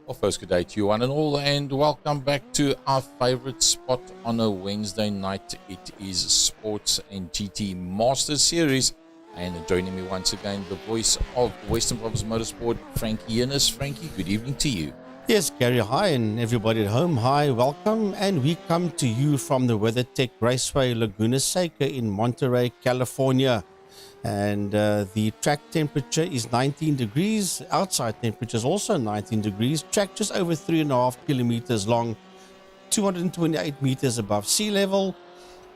Well, first, good day to you one and all, and welcome back to our favorite spot on a Wednesday night. It is Sports and GT Master Series, and joining me once again, the voice of Western Province Motorsport, Frankie Innes. Frankie, good evening to you. Yes, Gary, hi, and everybody at home, hi, welcome. And we come to you from the WeatherTech Raceway Laguna Seca in Monterey, California. And the track temperature is 19 degrees. Outside temperature is also 19 degrees. Track just over 3.5 kilometers long, 228 meters above sea level.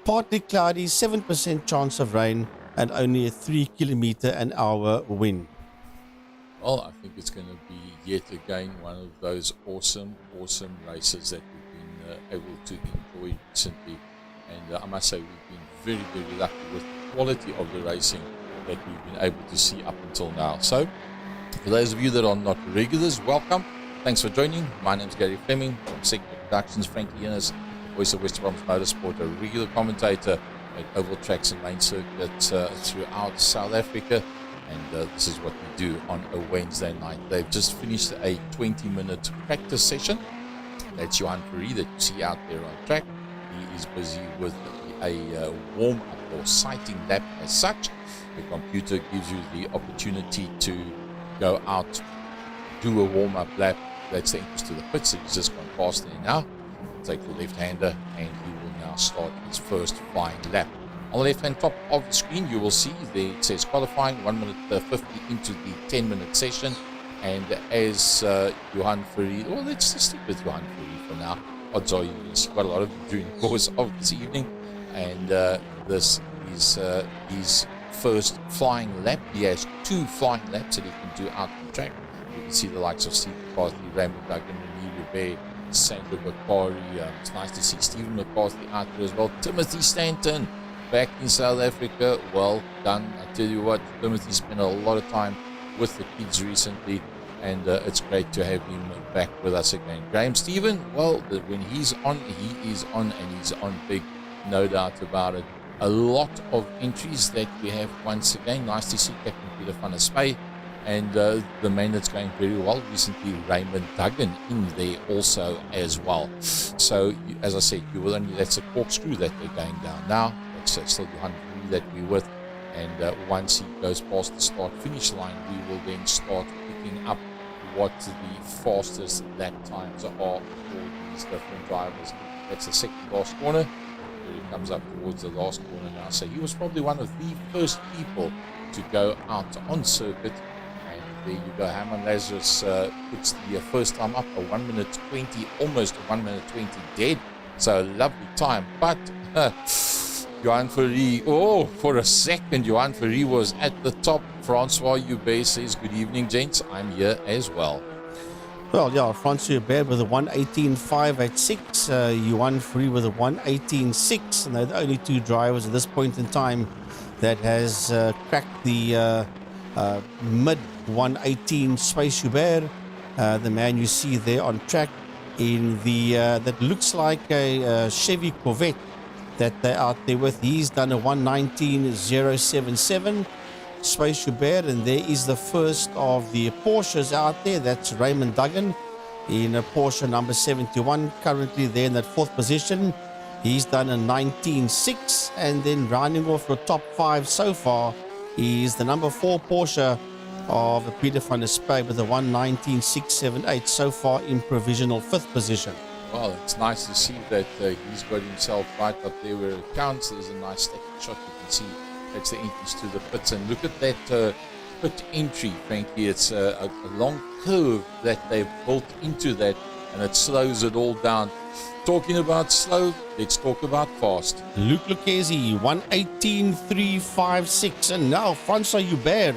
Partly cloudy, 7% chance of rain, and only a 3-kilometer-an-hour wind. Well, I think it's going to be yet again one of those awesome races that we've been able to enjoy recently. And I must say we've been very, very lucky with the quality of the racing that we've been able to see up until now. So, for those of you that are not regulars, welcome. Thanks for joining. My name is Gary Fleming from Segment Productions. Frankie Innes, voice of Western Province Motorsport, a regular commentator at oval tracks and main circuits throughout South Africa. And this is what we do on a Wednesday night. They've just finished a 20-minute practice session. That's Johan Fourie that you see out there on track. He is busy with a warm-up or sighting lap as such. The computer gives you the opportunity to go out, do a warm-up lap. That's the entrance to the pits. So he's just gone past there now. Take the left-hander, and he will now start his first flying lap. On the left-hand top of the screen, you will see there it says qualifying, 1 minute 50 into the 10-minute session. And as Johan Fourie, well, let's just stick with Johan Fourie for now. Odds are you will see quite a lot of them during the course of this evening. And this is his first flying lap. He has 2 flying laps that he can do out on the track. You can see the likes of Steve McCarthy, Raymond Duggan, René Rebet, Sandra Bakari. It's nice to see Stephen McCarthy out there as well. Timothy Stanton back in South Africa. Well done. I tell you what, Timothy spent a lot of time with the kids recently, and it's great to have him back with us again. Graham Stephen, well, when he's on, he is on, and he's on big, no doubt about it. A lot of entries that we have once again. Nice to see Captain Peter van der Spey, and the man that's going very well recently, Raymond Duggan, in there also as well. So, as I said, you will only, that's a corkscrew that they're going down now. That's still Johan Fourie that we're with, and once he goes past the start-finish line, we will then start picking up what the fastest lap times are for these different drivers. That's the second last corner. He comes up towards the last corner now. So he was probably one of the first people to go out on circuit. And there you go. Herman Lazarus puts the first time up, a 1 minute 20, almost 1 minute 20 dead. So a lovely time. But Johan Fourie, oh, for a second, Johan Fourie was at the top. Francois Hubert says, good evening, gents. I'm here as well. Well, yeah, Francois Hubert with a 1:18.586, Johan Fourie with a 1:18.6, and they're the only 2 drivers at this point in time that has cracked the mid 1:18 space. Hubert, the man you see there on track in the that looks like a Chevy Corvette that they're out there with. He's done a 1:19.077. Space Hubert, and there is the first of the Porsches out there. That's Raymond Duggan in a Porsche number 71, currently there in that 4th position. He's done a 19.6, and then rounding off your top 5 so far is the number 4 Porsche of Peter van der Spey with a 1:19.678, so far in provisional 5th position. Well, it's nice to see that he's got himself right up there where it counts. There's a nice stacking shot you can see. That's the entrance to the pits, and look at that pit entry, Frankie. It's a long curve that they've built into that, and it slows it all down. Talking about slow, let's talk about fast. Luke Lucchesi, 1:18.356, and now Francois Hubert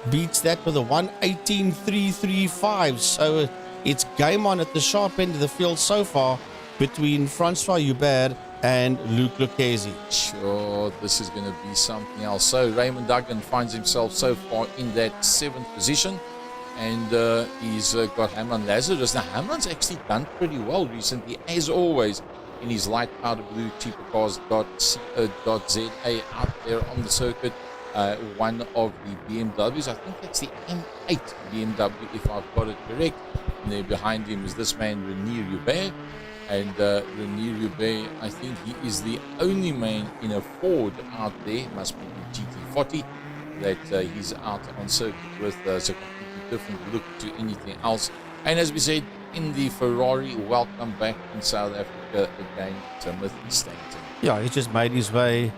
beats that with a 1:18.335. So it's game on at the sharp end of the field so far between Francois Hubert and Luke Lucchesi. Sure, this is going to be something else. So Raymond Duggan finds himself so far in that 7th position, and he's got Herman Lazarus. Now Herman's actually done pretty well recently, as always, in his light powder blue cheapercars.co.za out there on the circuit. one of the BMWs. I think that's the M8 BMW, if I've got it correct. And there behind him is this man, Renier Hubert. And Renier Hubert, I think he is the only man in a Ford out there, must be the GT40, that he's out on circuit with. So completely different look to anything else. And as we said, in the Ferrari, welcome back in South Africa again, Timothy Stanton. Yeah, he just made his way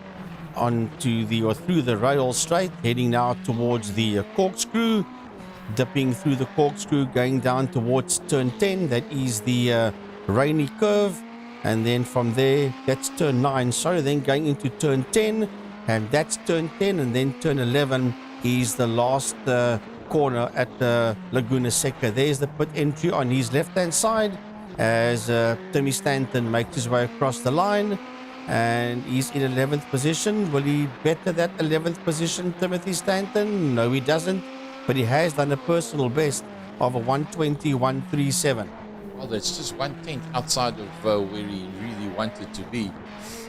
through the rail straight, heading now towards the Corkscrew, dipping through the Corkscrew, going down towards turn 10. That is the rainy curve, and then from there, that's turn 9. Sorry, then going into turn 10, and that's turn 10, and then turn 11 is the last corner at Laguna Seca. There's the pit entry on his left-hand side as Timmy Stanton makes his way across the line, and he's in 11th position. Will he better that 11th position, Timothy Stanton? No, he doesn't, but he has done a personal best of a 1:20.137. Well, that's just 1/10 outside of where he really wanted to be.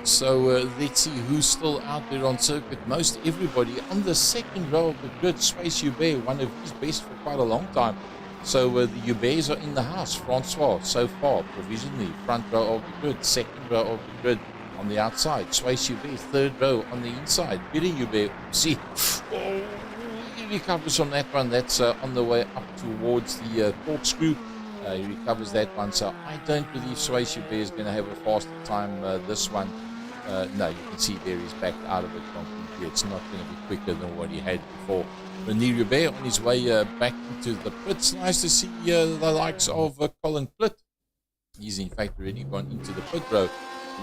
So let's see who's still out there on circuit. Most everybody on the second row of the grid. Space Hubert, one of his best for quite a long time. So the Huberts are in the house. Francois, so far, provisionally, front row of the grid, second row of the grid on the outside. Space Hubert, third row on the inside. Billy Hubert, see, oh, he recovers from that one. That's on the way up towards the Corkscrew. He recovers that one, so I don't believe Swayze Hubert is going to have a faster time this one. No, you can see there he's backed out of it completely. It's not going to be quicker than what he had before. Renier Hubert on his way back into the pits. Nice to see the likes of Colin Plitt. He's in fact already gone into the pit row.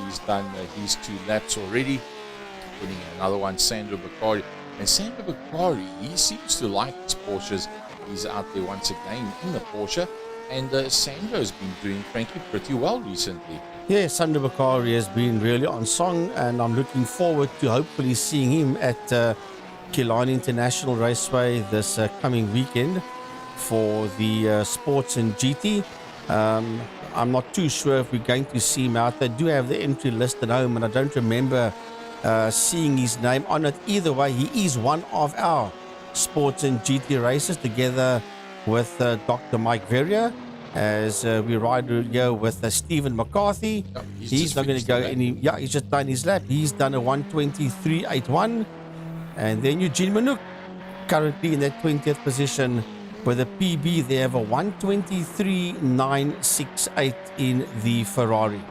He's done his 2 laps already. Getting another one, Sandro Bakari. And Sandro Bakari, he seems to like his Porsches. He's out there once again in the Porsche. And Sandro's been doing, frankly, pretty well recently. Yeah, Sandro Bakari has been really on song, and I'm looking forward to hopefully seeing him at Killarney International Raceway this coming weekend for the Sports and GT. I'm not too sure if we're going to see him out there. I do have the entry list at home, and I don't remember seeing his name on it. Either way, he is one of our Sports and GT races together with Dr. Mike Verrier, as we ride here with Stephen McCarthy. Oh, he's not going to go any. Yeah, he's just done his lap. He's done a 1:23.81, and then Eugene Manouk, currently in that 20th position with a PB. They have a 1:23.968 in the Ferrari.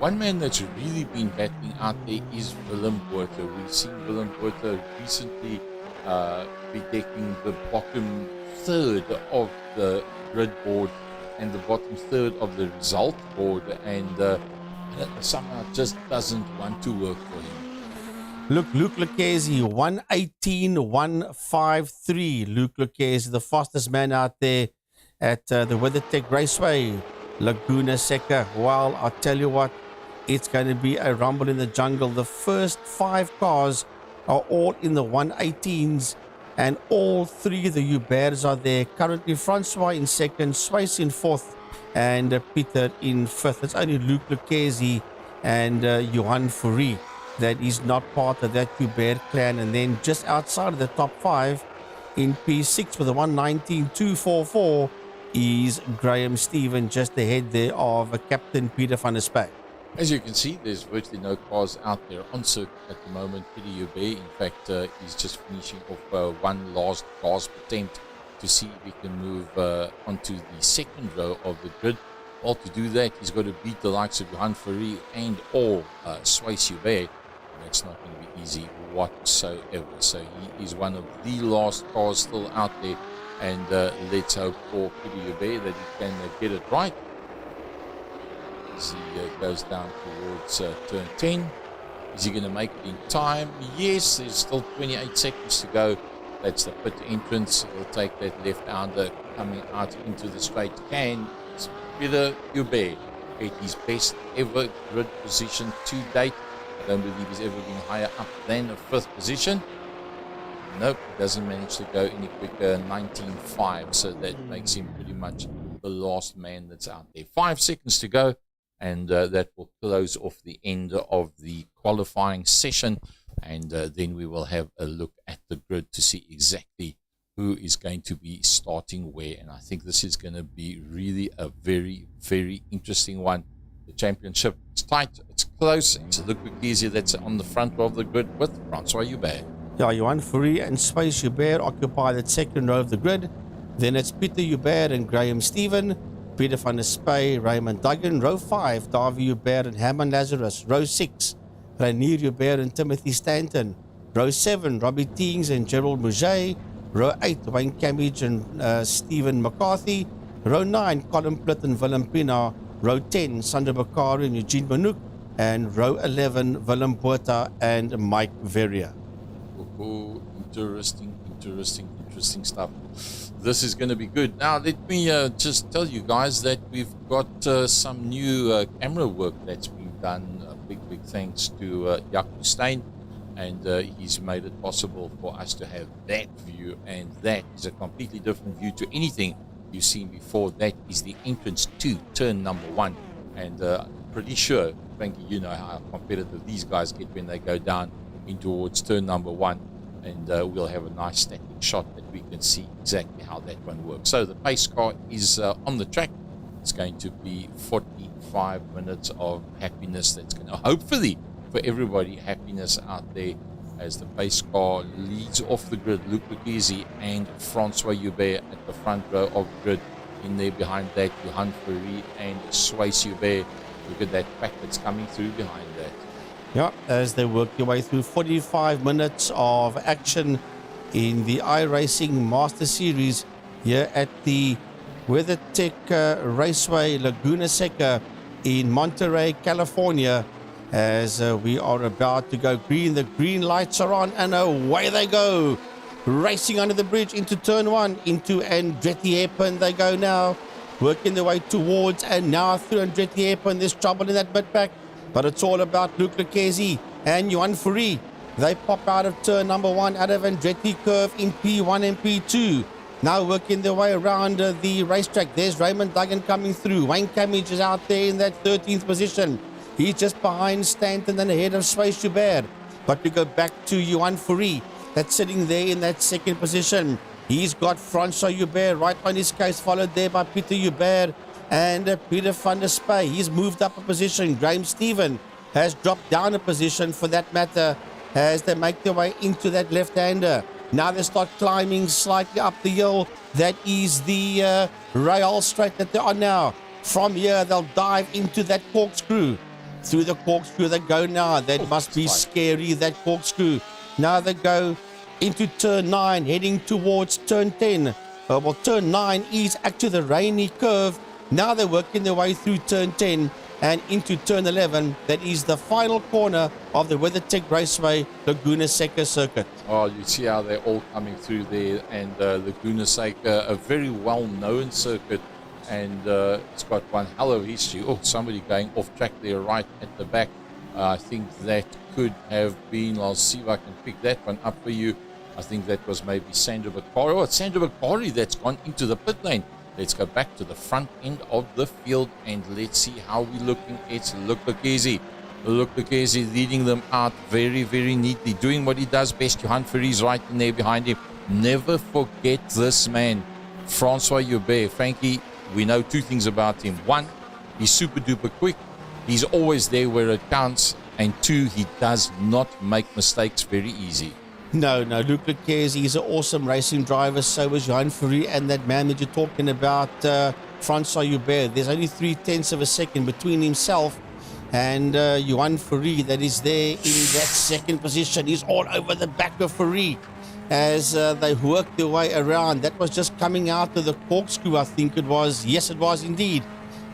One man that's really been battling out there is Willem Botha. We've seen Willem Botha recently be taking the bottom third of the grid board and the bottom third of the result board, and somehow just doesn't want to work for him. Look, Luke Lucchesi, 1:18.153. Luke Lucchesi, the fastest man out there at the WeatherTech Raceway Laguna Seca. Well, I'll tell you what, it's going to be a rumble in the jungle. The first 5 cars are all in the 1:18s, and all 3 of the Huberts are there. Currently, Francois in second, Swayze in fourth, and Peter in fifth. It's only Luke Lucchesi and Johan Fourie that is not part of that Hubert clan. And then just outside of the top 5 in P6 with a 1:19.244 is Graham Stephen, just ahead there of Captain Peter van der Spey. As you can see, there's virtually no cars out there on circuit at the moment. Peter Hubert, in fact, is just finishing off one last gasp attempt to see if he can move onto the second row of the grid. Well, to do that, he's got to beat the likes of Johan Fourie and or Swayze Hubert. That's not going to be easy whatsoever. So he is one of the last cars still out there, and let's hope for Peter Hubert that he can get it right. As he goes down towards turn 10. Is he going to make it in time? Yes, there's still 28 seconds to go. That's the pit entrance. He'll take that left-hander coming out into the straight. Can Peter Hubert get his best ever grid position to date? I don't believe he's ever been higher up than a 5th position. Nope, doesn't manage to go any quicker. 19.5, so that makes him pretty much the last man that's out there. 5 seconds to go, and that will close off the end of the qualifying session. and then we will have a look at the grid to see exactly who is going to be starting where. And I think this is going to be really a very, very interesting one. The championship is tight, it's close. It's Luc Bekesi that's on the front of the grid with Francois Hubert. Yeah, Johan Fourie and Space Hubert occupy that second row of the grid. Then it's Peter Hubert and Graham Stephen, Peter van der Spey, Raymond Duggan. Row 5, Davy Hubert and Herman Lazarus. Row 6, Rainier Hubert and Timothy Stanton. Row 7, Robbie Teings and Gerald Mouget. Row 8, Wayne Camage and Stephen McCarthy. Row 9, Colin Plitt and Willem Pina. Row 10, Sandra Bakari and Eugene Manouk. And row 11, Willem Botha and Mike Verrier. Oh, interesting stuff. This is going to be good. Now, let me just tell you guys that we've got some new camera work that's been done. Big thanks to Jack Stein, and he's made it possible for us to have that view, and that is a completely different view to anything you've seen before. That is the entrance to turn number 1, and pretty sure, Frankie, you know how competitive these guys get when they go down in towards turn number 1, and we'll have a nice static shot that we can see exactly how that one works. So the pace car is on the track. It's going to be 45 minutes of happiness. That's going to hopefully for everybody happiness out there as the pace car leads off the grid. Luc Bekesi and Francois Hubert at the front row of the grid. In there behind that, Johan Fourie and Swayze Hubert. Look at that pack that's coming through behind that. Yeah, as they work their way through 45 minutes of action in the iRacing Master Series here at the WeatherTech Raceway Laguna Seca in Monterey, California, as we are about to go green. The green lights are on and away they go. Racing under the bridge into turn 1, into Andretti Hairpin they go now. Working their way towards and now through Andretti Hairpin. There's trouble in that bit back, but it's all about Luc Bekesi and Johan Fourie. They pop out of turn number 1 out of Andretti curve in P1 and P2. Now working their way around the racetrack. There's Raymond Duggan coming through. Wayne Camage is out there in that 13th position. He's just behind Stanton and ahead of Swayze Hubert. But we go back to Johan Fourie. That's sitting there in that second position. He's got Francois Hubert right on his case, followed there by Peter Hubert and Peter van der Spey. He's moved up a position. Graham Stephen has dropped down a position for that matter as they make their way into that left-hander. Now they start climbing slightly up the hill. That is the rail straight that they're on now. From here, they'll dive into that corkscrew. Through the corkscrew they go now. That must be scary, that corkscrew. Now they go into turn 9, heading towards turn 10. Well, turn 9 is actually the rainy curve. Now they're working their way through turn 10 and into turn 11. That is the final corner of the WeatherTech Raceway Laguna Seca circuit. Oh, you see how they're all coming through there, and Laguna Seca, a very well-known circuit, and it's got one hell of a history. Oh, somebody going off track there right at the back. I think that could have been, I'll see if I can pick that one up for you. I think that was maybe Sandra Bakari. Oh, it's Sandra Bakari that's gone into the pit lane. Let's go back to the front end of the field and let's see how we're looking. It's Luc Bekesi. Luc Bekesi leading them out very, very neatly, doing what he does best. Johan Fourie's right in there behind him. Never forget this man, Francois Hubert. Frankie, we know two things about him. One, he's super duper quick. He's always there where it counts. And two, he does not make mistakes very easy. No, Luc Bekesi is an awesome racing driver. So is Johan Fourie and that man that you're talking about, Francois Hubert. There's only 0.3 of a second between himself and Johan Fourie that is there in that second position. He's all over the back of Fourie as they work their way around. That was just coming out of the corkscrew, I think it was. Yes, it was indeed.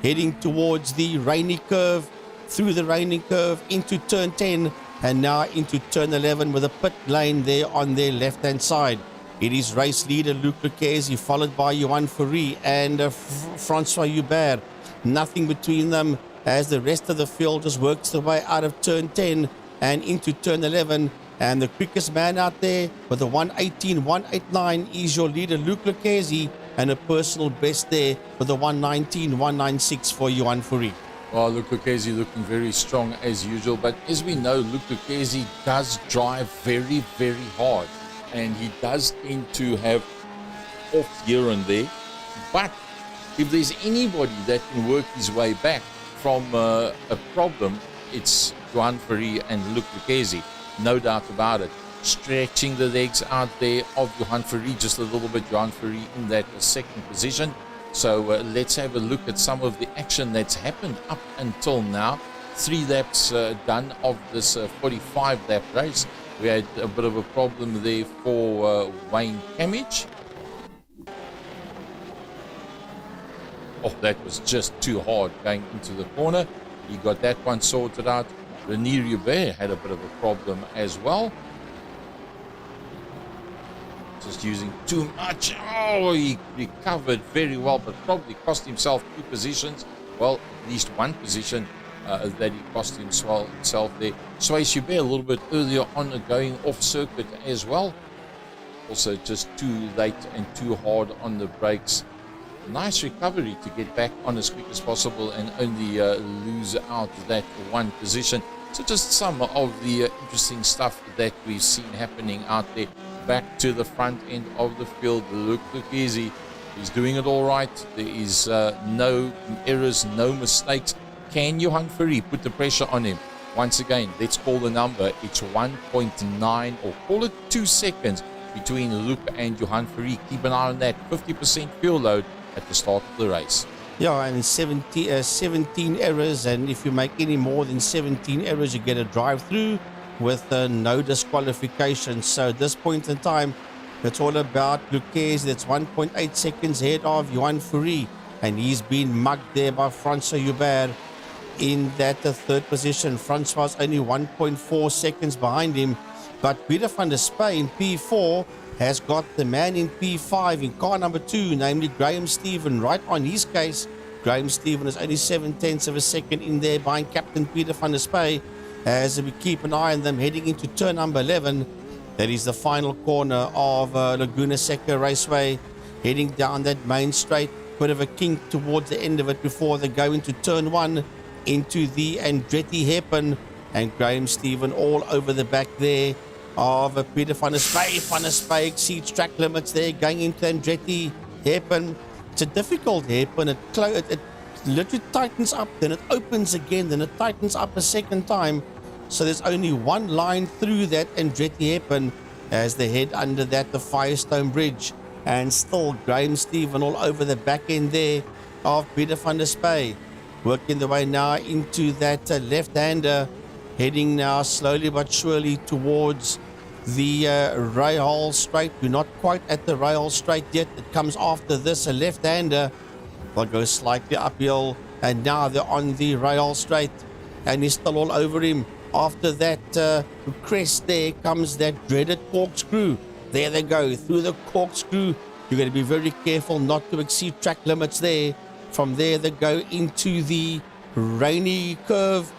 Heading towards the rainy curve, through the rainy curve into turn 10 and now into turn 11 with a pit lane there on their left-hand side. It is race leader Luc Bekesi, followed by Johan Fourie and Francois Hubert. Nothing between them as the rest of the field just works their way out of turn 10 and into turn 11. And the quickest man out there with a 1:18.189 is your leader Luc Bekesi, and a personal best there with a 1:19.196 for Johan Fourie. Well, Luke Lucchesi looking very strong as usual, but as we know, Luke Lucchesi does drive very, very hard, and he does tend to have off here and there. But if there's anybody that can work his way back from a problem, it's Johan Ferry and Luke Lucchesi, no doubt about it. Stretching the legs out there of Johan Ferry just a little bit. Johan Ferry in that second position. So let's have a look at some of the action that's happened up until now. 3 laps done of this 45 lap race. We had a bit of a problem there for Wayne Camage. Oh, that was just too hard going into the corner. He got that one sorted out. Renier Hubert had a bit of a problem as well. Just using too much. Oh, he recovered very well, but probably cost himself 2 positions. Well, at least 1 position that he cost himself there. Swayze Hubert a little bit earlier on going off circuit as well. Also just too late and too hard on the brakes. Nice recovery to get back on as quick as possible and only lose out that 1 position. So just some of the interesting stuff that we've seen happening out there. Back to the front end of the field, Luke Lucchesi, he's doing it all right. There is no errors, no mistakes. Can Johan Ferry put the pressure on him? Once again, let's call the number. It's 1.9 or call it 2 seconds between Luke and Johan Ferry. Keep an eye on that 50% fuel load at the start of the race. Yeah, and 17 errors, and if you make any more than 17 errors, you get a drive-through with no disqualification. So at this point in time, it's all about Lucchesi. That's 1.8 seconds ahead of Johan Ferry, and he's been mugged there by Francois Hubert in that 3rd position. Francois only 1.4 seconds behind him, but Peter van der Spey in P4 has got the man in P5 in car number 2, namely Graham Stephen, right on his case. Graham Stephen is only 0.7 of a second in there behind Captain Peter van der Spey. As we keep an eye on them heading into turn number 11. That is the final corner of Laguna Seca Raceway. Heading down that main straight. Bit of a kink towards the end of it before they go into turn 1. Into the Andretti hairpin. And Graham Stephen all over the back there of Peter van der Spey. Van der Spey exceeds track limits there going into Andretti hairpin. It's a difficult hairpin. It literally tightens up, then it opens again, then it tightens up a second time. So there's only 1 line through that Andretti hairpin as they head under that the Firestone Bridge. And still Graham Stephen all over the back end there of Peter van der Spey. Working the way now into that left-hander, heading now slowly but surely towards the Rahal Straight. We're not quite at the Rahal Straight yet. It comes after this, a left-hander. They'll go slightly uphill, and now they're on the Rahal Straight, and he's still all over him. After that crest there comes that dreaded corkscrew. There they go, through the corkscrew. You're going to be very careful not to exceed track limits there. From there they go into the rainy curve.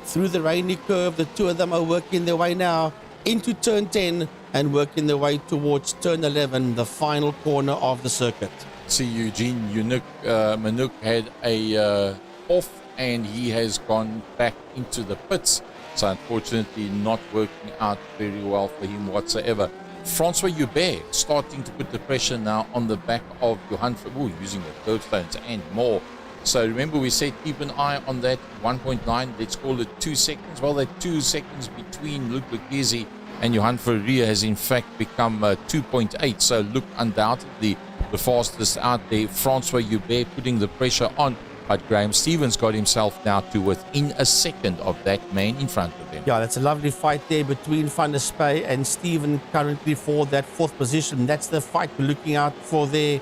Through the rainy curve, the 2 of them are working their way now into turn 10 and working their way towards turn 11, the final corner of the circuit. See, Eugene Manuk had a off, and he has gone back into the pits. So unfortunately not working out very well for him whatsoever. Francois Hubert starting to put the pressure now on the back of Johan Ferry, using the curbstones and more. So remember we said keep an eye on that 1.9, let's call it 2 seconds. Well, that 2 seconds between Luke Lucchesi and Johan Ferry has in fact become 2.8. So Luke undoubtedly the fastest out there. Francois Hubert putting the pressure on, but Graham Stevens got himself now to within a second of that man in front of him. Yeah, that's a lovely fight there between Van der Spey and Steven currently for that 4th position. That's the fight we're looking out for there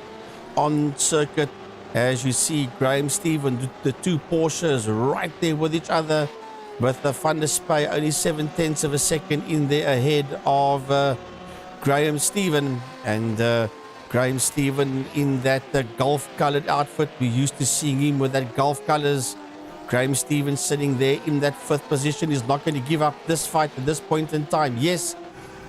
on circuit. As you see, Graham Stephen, the 2 Porsches right there with each other, with the Van der Spey only 0.7 of a second in there ahead of Graham Stephen. And Graham Stephen in that golf-coloured outfit. We're used to seeing him with that golf colours. Graham Stephen sitting there in that 5th position is not going to give up this fight at this point in time. Yes,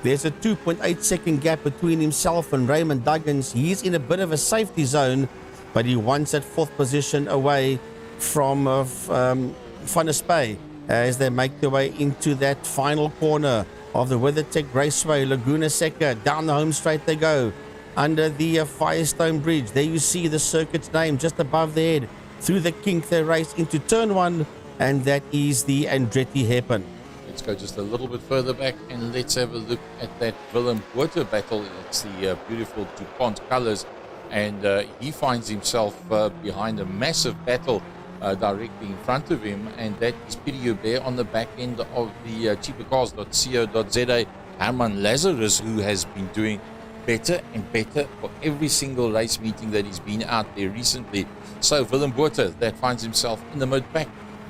there's a 2.8 second gap between himself and Raymond Duggins. He's in a bit of a safety zone, but he wants that 4th position away from Van der Spey as they make their way into that final corner of the WeatherTech Raceway Laguna Seca. Down the home straight they go, under the Firestone Bridge. There you see the circuit's name just above the head. Through the kink they race into turn 1, and that is the Andretti hairpin. Let's go just a little bit further back and let's have a look at that Willem Botha battle. It's the beautiful DuPont colors, and he finds himself behind a massive battle directly in front of him, and that is Pieter Joubert on the back end of the cheapercars.co.za. Herman Lazarus, who has been doing better and better for every single race meeting that he's been out there recently. So Willem Botha that finds himself in the mid pack.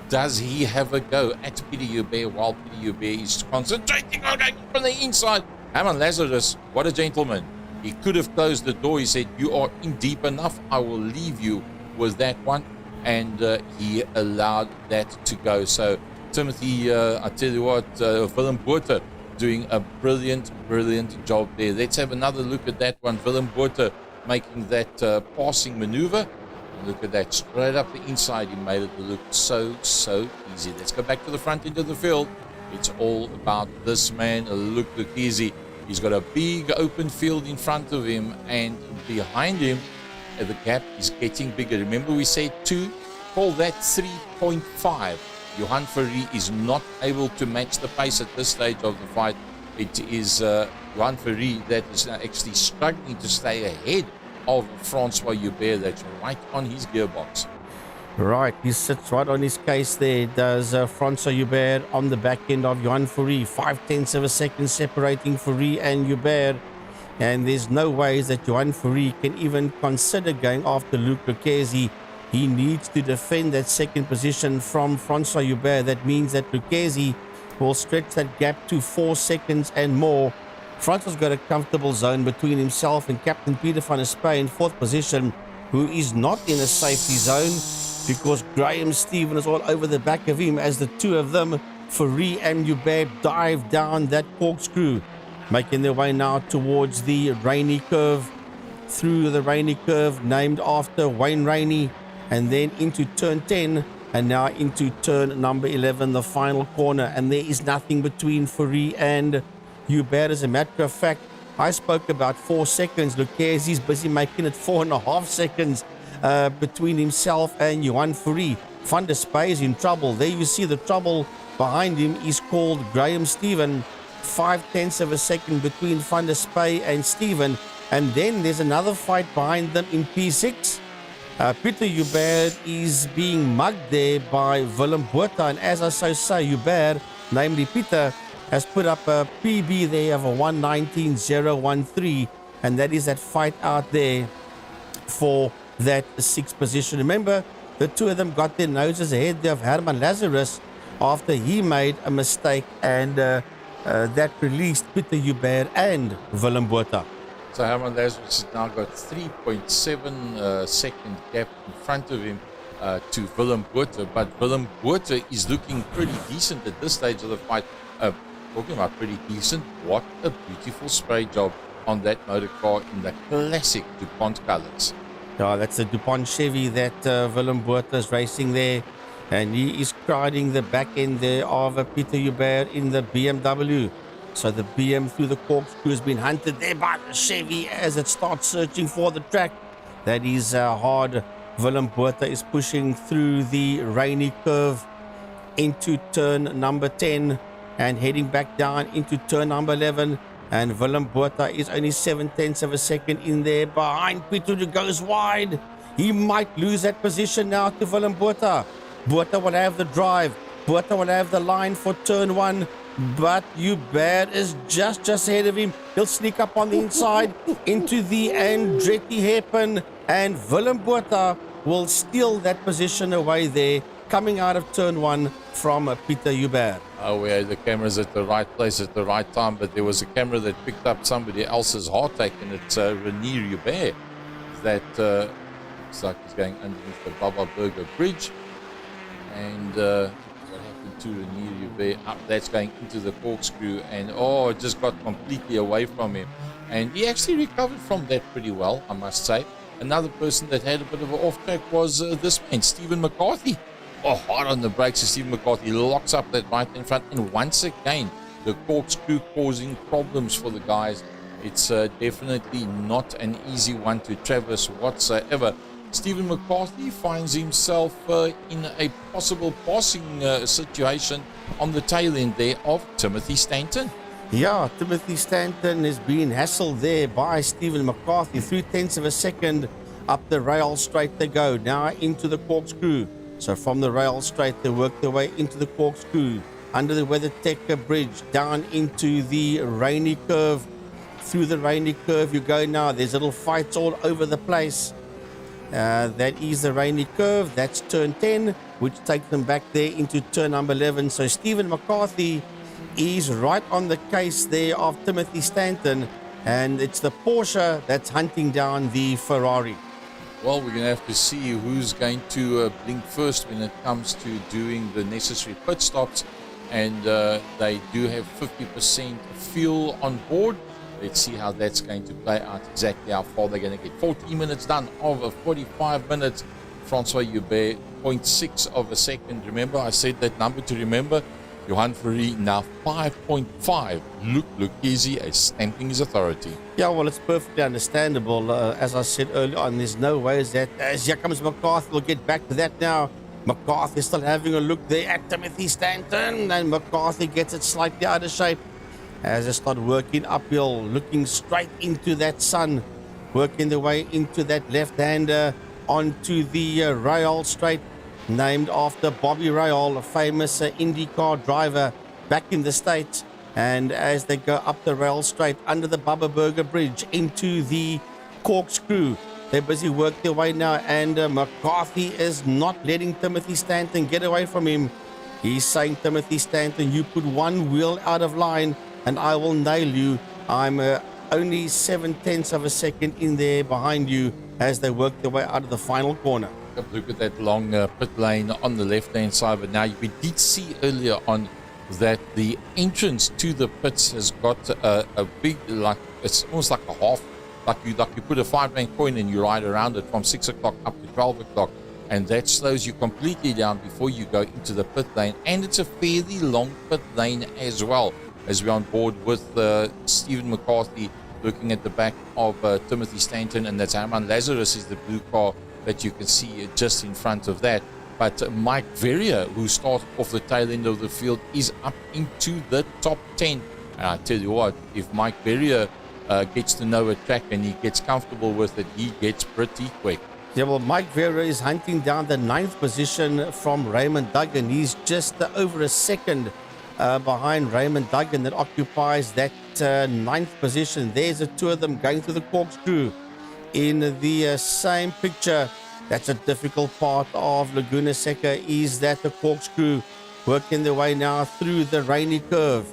Does he have a go at Pieter Joubert while Pieter Joubert is concentrating on going from the inside? Herman Lazarus, what a gentleman. He could have closed the door. He said, you are in deep enough, I will leave you with that one. And he allowed that to go. So Timothy, I tell you what, Willem Botha doing a brilliant job there. Let's have another look at that one. Willem Botha making that passing maneuver. Look at that, straight up the inside. He made it look so easy. Let's go back to the front end of the field. It's all about this man. Look easy. He's got a big open field in front of him, and behind him the gap is getting bigger. Remember we said 2, call that 3.5. Johan Ferry is not able to match the pace at this stage of the fight. It is Johan Ferry that is actually struggling to stay ahead of Francois Joubert. That's right on his gearbox. Right, he sits right on his case there, does Francois Joubert on the back end of Johan Ferry. 0.5 of a second separating Ferry and Joubert. And there's no ways that Johan Ferry can even consider going after Luc Lucchesi. He needs to defend that second position from Francois Joubert. That means that Lucchesi will stretch that gap to 4 seconds and more. Francois got a comfortable zone between himself and Captain Peter van der Spey in 4th position, who is not in a safety zone because Graham Stephen is all over the back of him as the two of them, Ferry and Joubert, dive down that corkscrew, making their way now towards the Rainy Curve, through the Rainy Curve named after Wayne Rainey, and then into turn 10, and now into turn number 11, the final corner, and there is nothing between Ferry and Joubert. As a matter of fact, I spoke about 4 seconds. Lucchesi's busy making it 4.5 seconds between himself and Johan Ferry. Van der Spey is in trouble. There you see the trouble behind him is called Graham Stephen. 0.5 of a second between Van der Spey and Stephen. And then there's another fight behind them in P6. Pieter Joubert is being mugged there by Willem Botha. And as I so say, Joubert, namely Pieter, has put up a PB there of a 1:19.013, and that is that fight out there for that 6th position. Remember, the two of them got their noses ahead of Herman Lazarus after he made a mistake, and that released Pieter Joubert and Willem Botha. So Herman Lazarus has now got 3.7 second gap in front of him to Willem Botha, but Willem Botha is looking pretty decent at this stage of the fight. Talking about pretty decent, what a beautiful spray job on that motor car in the classic DuPont colors. Yeah, that's a DuPont Chevy that Willem Botha is racing there, and he is crowding the back end there of Pieter Joubert in the BMW. So the BM through the corkscrew has been hunted there by the Chevy as it starts searching for the track. That is hard. Willem Botha is pushing through the Rainy Curve into turn number 10 and heading back down into turn number 11. And Willem Botha is only 0.7 of a second in there behind Pieter, who goes wide. He might lose that position now to Willem Botha. Botha will have the drive. Botha will have the line for turn 1. But Joubert is just ahead of him. He'll sneak up on the inside into the Andretti hairpin. And Willem Botha will steal that position away there, coming out of turn 1 from Pieter Joubert. Oh, we had the cameras at the right place at the right time, but there was a camera that picked up somebody else's heartache, and it's Renier Joubert that looks like he's going underneath the Baba Burger Bridge. And what happened to Renier Joubert? That's going into the corkscrew, and it just got completely away from him. And he actually recovered from that pretty well, I must say. Another person that had a bit of an off track was this man, Stephen McCarthy. Oh, hard on the brakes. Stephen McCarthy locks up that right in front, and once again, the corkscrew causing problems for the guys. It's definitely not an easy one to traverse whatsoever. Stephen McCarthy finds himself in a possible passing situation on the tail end there of Timothy Stanton. Yeah, Timothy Stanton is being hassled there by Stephen McCarthy. 3/10 of a second up the rail straight they go. Now into the corkscrew. So from the rail straight, they work their way into the corkscrew, under the WeatherTech bridge, down into the rainy curve. Through the rainy curve you go now. There's little fights all over the place. That is the rainy curve. That's turn 10, which takes them back there into turn number 11. So Stephen McCarthy is right on the case there of Timothy Stanton, and it's the Porsche that's hunting down the Ferrari. Well, we're going to have to see who's going to blink first when it comes to doing the necessary pit stops, and they do have 50% fuel on board. Let's see how that's going to play out, exactly how far they're going to get. 14 minutes done of 45 minutes. Francois Hubert, 0.6 of a second. Remember, I said that number to remember. Johan Ferrari now 5.5. Luc Lucchesi is stamping his authority. Yeah, well, it's perfectly understandable. As I said earlier on, there's no ways that as here comes McCarthy. We'll get back to that now. McCarthy is still having a look there at Timothy Stanton, and McCarthy gets it slightly out of shape as they start working uphill, looking straight into that sun, working their way into that left-hander onto the rail straight, named after Bobby Rahal, a famous IndyCar driver back in the States. And as they go up the rail straight under the Bubba Burger Bridge into the corkscrew, they're busy working their way now, and McCarthy is not letting Timothy Stanton get away from him. He's saying, Timothy Stanton, you put one wheel out of line and I will nail you. I'm only 7/10 of a second in there behind you as they work their way out of the final corner. Look at that long pit lane on the left-hand side. But now we did see earlier on that the entrance to the pits has got a big, like it's almost like a half, like you put a 5-rand coin and you ride around it from 6 o'clock up to 12 o'clock. And that slows you completely down before you go into the pit lane. And it's a fairly long pit lane as well, as we're on board with Stephen McCarthy looking at the back of Timothy Stanton, and that's Herman Lazarus is the blue car that you can see just in front of that. But Mike Verrier, who starts off the tail end of the field, is up into the top 10. And I tell you what, if Mike Verrier gets to know a track and he gets comfortable with it, he gets pretty quick. Yeah, well, Mike Verrier is hunting down the 9th position from Raymond Duggan. He's just over a second behind Raymond Duggan that occupies that 9th position. There's the two of them going through the corkscrew in the same picture. That's a difficult part of Laguna Seca, is that the corkscrew working their way now through the rainy curve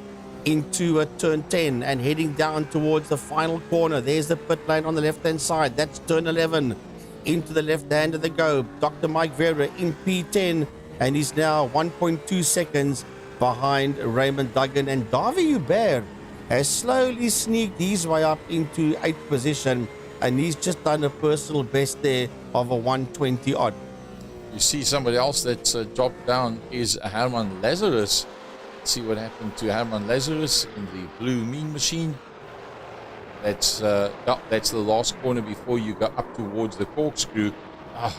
into turn 10 and heading down towards the final corner. There's the pit lane on the left-hand side. That's turn 11. Into the left hand of the go. Dr. Mike Verrier in P10, and he's now 1.2 seconds behind Raymond Duggan. And Davy Hubert has slowly sneaked his way up into 8th position, and he's just done a personal best there of a 120 odd. You see somebody else that's dropped down is Herman Lazarus. Let's see what happened to Herman Lazarus in the blue mean machine. That's the last corner before you go up towards the corkscrew,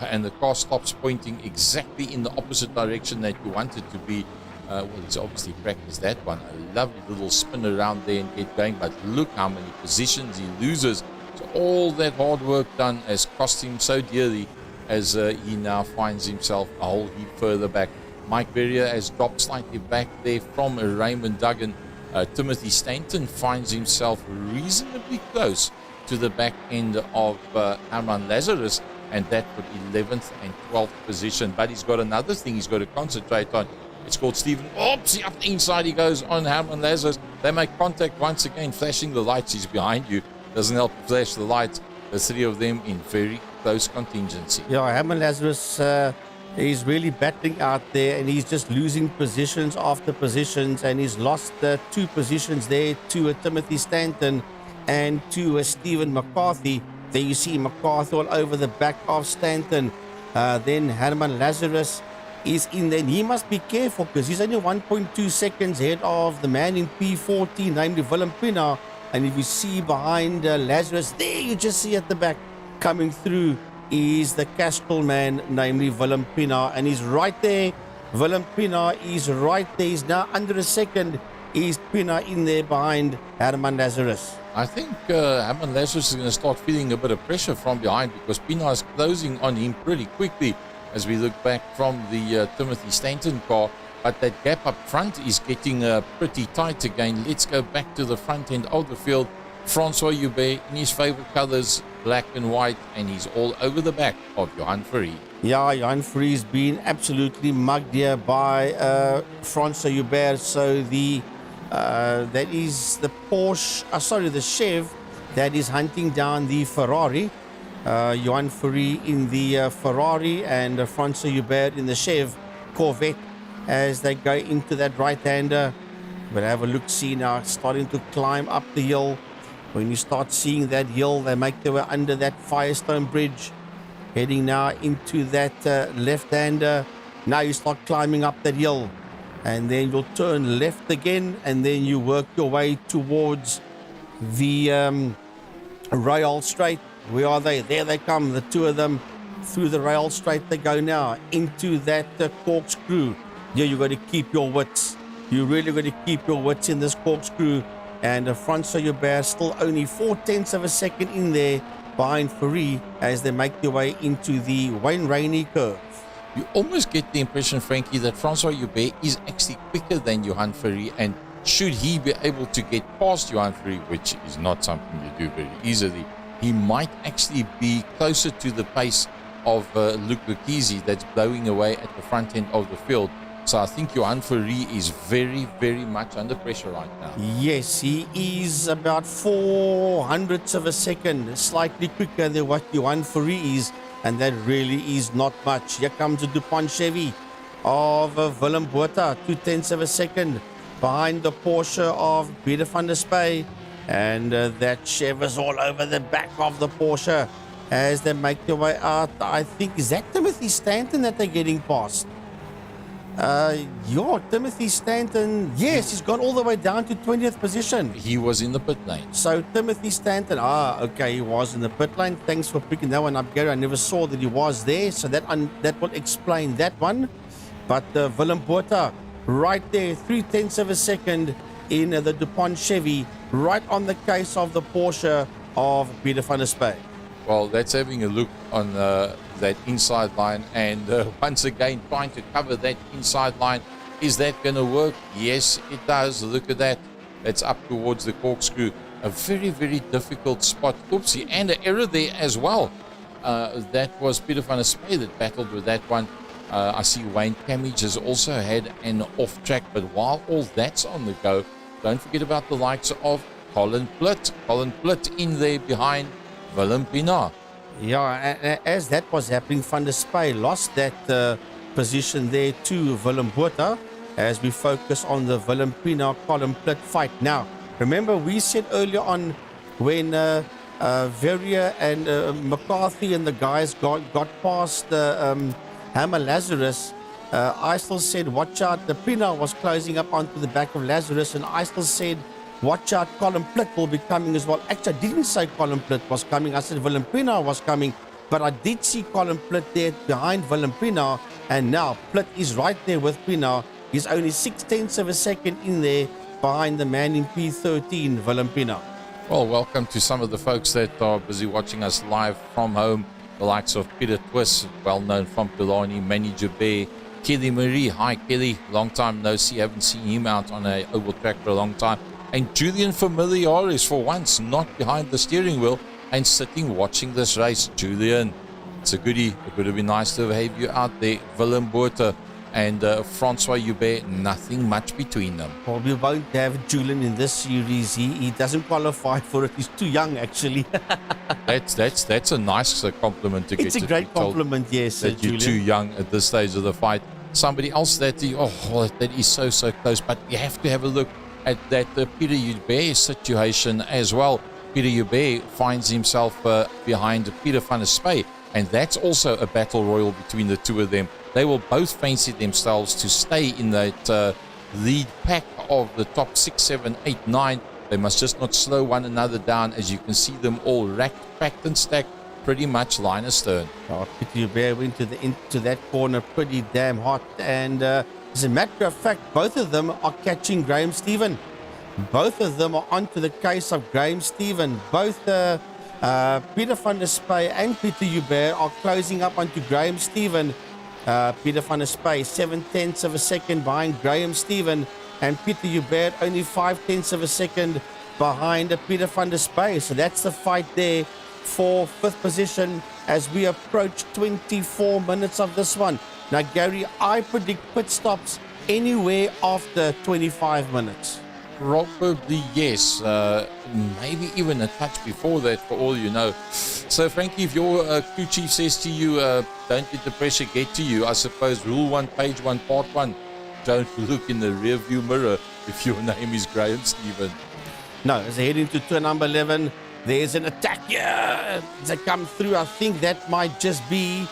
and the car stops pointing exactly in the opposite direction that you want it to be. Well, he's obviously practiced that one. A lovely little spin around there and get going, but look how many positions he loses. So all that hard work done has cost him so dearly, as he now finds himself a whole heap further back. Mike Verrier has dropped slightly back there from Raymond Duggan. Timothy Stanton finds himself reasonably close to the back end of Herman Lazarus, and that for 11th and 12th position. But he's got another thing he's got to concentrate on. It's called Stephen. Oops, up the inside he goes on Herman Lazarus. They make contact once again, flashing the lights. He's behind you. Doesn't help to flash the lights. The three of them in very close contingency. Yeah, Herman Lazarus he's really battling out there, and he's just losing positions after positions, and he's lost 2 positions there to Timothy Stanton and to Stephen McCarthy. There you see McCarthy all over the back of Stanton. Then Herman Lazarus is in there. And he must be careful because he's only 1.2 seconds ahead of the man in P14, namely Willem Pienaar. And if you see behind Lazarus, there you just see at the back coming through is the Castrol man, namely Willem Pienaar. And he's right there. Willem Pienaar is right there. He's now under a second. Is Pienaar in there behind Herman Lazarus? I think Herman Lazarus is going to start feeling a bit of pressure from behind because Pienaar is closing on him pretty quickly as we look back from the Timothy Stanton car. But that gap up front is getting pretty tight again. Let's go back to the front end of the field. Francois Joubert in his favorite colors, black and white, and he's all over the back of Johan Fourie. Yeah, Johan Fourie's been absolutely mugged here by Francois Joubert. So that is the Porsche, the Chev that is hunting down the Ferrari. Johan Fourie in the Ferrari and Francois Joubert in the Chev Corvette as they go into that right-hander. But have a look-see now, starting to climb up the hill. When you start seeing that hill, they make their way under that Firestone Bridge, heading now into that left-hander. Now you start climbing up that hill, and then you'll turn left again, and then you work your way towards the rail straight. Where are they? There they come, the two of them. Through the rail straight they go now, into that corkscrew. Yeah, you got to keep your wits. You really got to keep your wits in this corkscrew. And Francois Joubert still only 0.4 of a second in there behind Fourie as they make their way into the Wayne Rainey curve. You almost get the impression, Frankie, that Francois Joubert is actually quicker than Johan Fourie, and should he be able to get past Johan Fourie, which is not something you do very easily, he might actually be closer to the pace of Luc Lucchese that's blowing away at the front end of the field. So I think Johan Fourie is very, very much under pressure right now. Yes, he is about 0.04 of a second, slightly quicker than what Johan Fourie is, and that really is not much. Here comes the DuPont Chevy of Willem Botha, 0.2 of a second behind the Porsche of Peter van der Spey, and that Chevy is all over the back of the Porsche as they make their way out. I think, is that Timothy Stanton that they're getting past? Timothy Stanton, yes, he's gone all the way down to 20th position. He was in the pit lane. So Timothy Stanton, okay, he was in the pit lane. Thanks for picking that one up, Gary. I never saw that he was there, so that will explain that one. But Willem Botha, right there, 0.3 of a second in the DuPont Chevy, right on the case of the Porsche of Peter van der Spey. Well, that's having a look on that inside line, and once again trying to cover that inside line. Is that going to work? Yes, it does. Look at that. That's up towards the corkscrew. A very, very difficult spot. Oopsie, and an error there as well. That was Peter van der Spey that battled with that one. I see Wayne Camage has also had an off track, but while all that's on the go, don't forget about the likes of Colin Plitt. Colin Plitt in there behind Willem Pienaar. Yeah, as that was happening, Van der Spey lost that position there to Willem Botha as we focus on the Willem Pienaar Colin Plitt fight. Now, remember we said earlier on when Verrier and McCarthy and the guys got past Hammer Lazarus, I still said watch out. The Pienaar was closing up onto the back of Lazarus, and I still said watch out, Colin Plitt will be coming as well. Actually, I didn't say Colin Plitt was coming. I said Willem Pienaar was coming. But I did see Colin Plitt there behind Willem Pienaar. And now Plitt is right there with Pienaar. He's only 0.6 of a second in there behind the man in P13, Willem Pienaar. Well, welcome to some of the folks that are busy watching us live from home. The likes of Peter Twist, well known from Pilani, Manny Joubert, Kelly Marie. Hi, Kelly. Long time no see. Haven't seen him out on a oval track for a long time. And Julian Familiar is for once not behind the steering wheel and sitting watching this race. Julian, it's a goodie. It would have been nice to have you out there. Willem Botha and Francois Joubert, nothing much between them. Well, we won't have Julian in this series. He doesn't qualify for it. He's too young, actually. That's a nice compliment to get. It's a great compliment, yes, that you're Julian. too young at this stage of the fight. Somebody else that is so close, but you have to have a look at that Peter Joubert situation as well. Peter Hubert finds himself behind Peter van der Spey, and that's also a battle royal between the two of them. They will both fancy themselves to stay in that lead pack of the top 6, 7, 8, 9. They must just not slow one another down, as you can see them all racked, packed and stacked, pretty much line astern. Oh, Peter Hubert went into that corner pretty damn hot, and as a matter of fact, both of them are catching Graham Stephen. Both of them are onto the case of Graham Stephen. Both Peter van der Spey and Peter Hubert are closing up onto Graham Stephen. Peter van der Spey 7/10 of a second behind Graham Stephen, and Peter Hubert only 5/10 of a second behind Peter van der Spey. So that's the fight there for 5th position as we approach 24 minutes of this one. Now, Gary, I predict pit stops anywhere after 25 minutes. Probably yes, maybe even a touch before that, for all you know. So, Frankie, if your crew chief says to you, don't let the pressure get to you, I suppose rule 1, page 1, part 1, don't look in the rear view mirror if your name is Graham Stephen. No, as they head into turn number 11, there's an attack here. As they come through, I think that might just be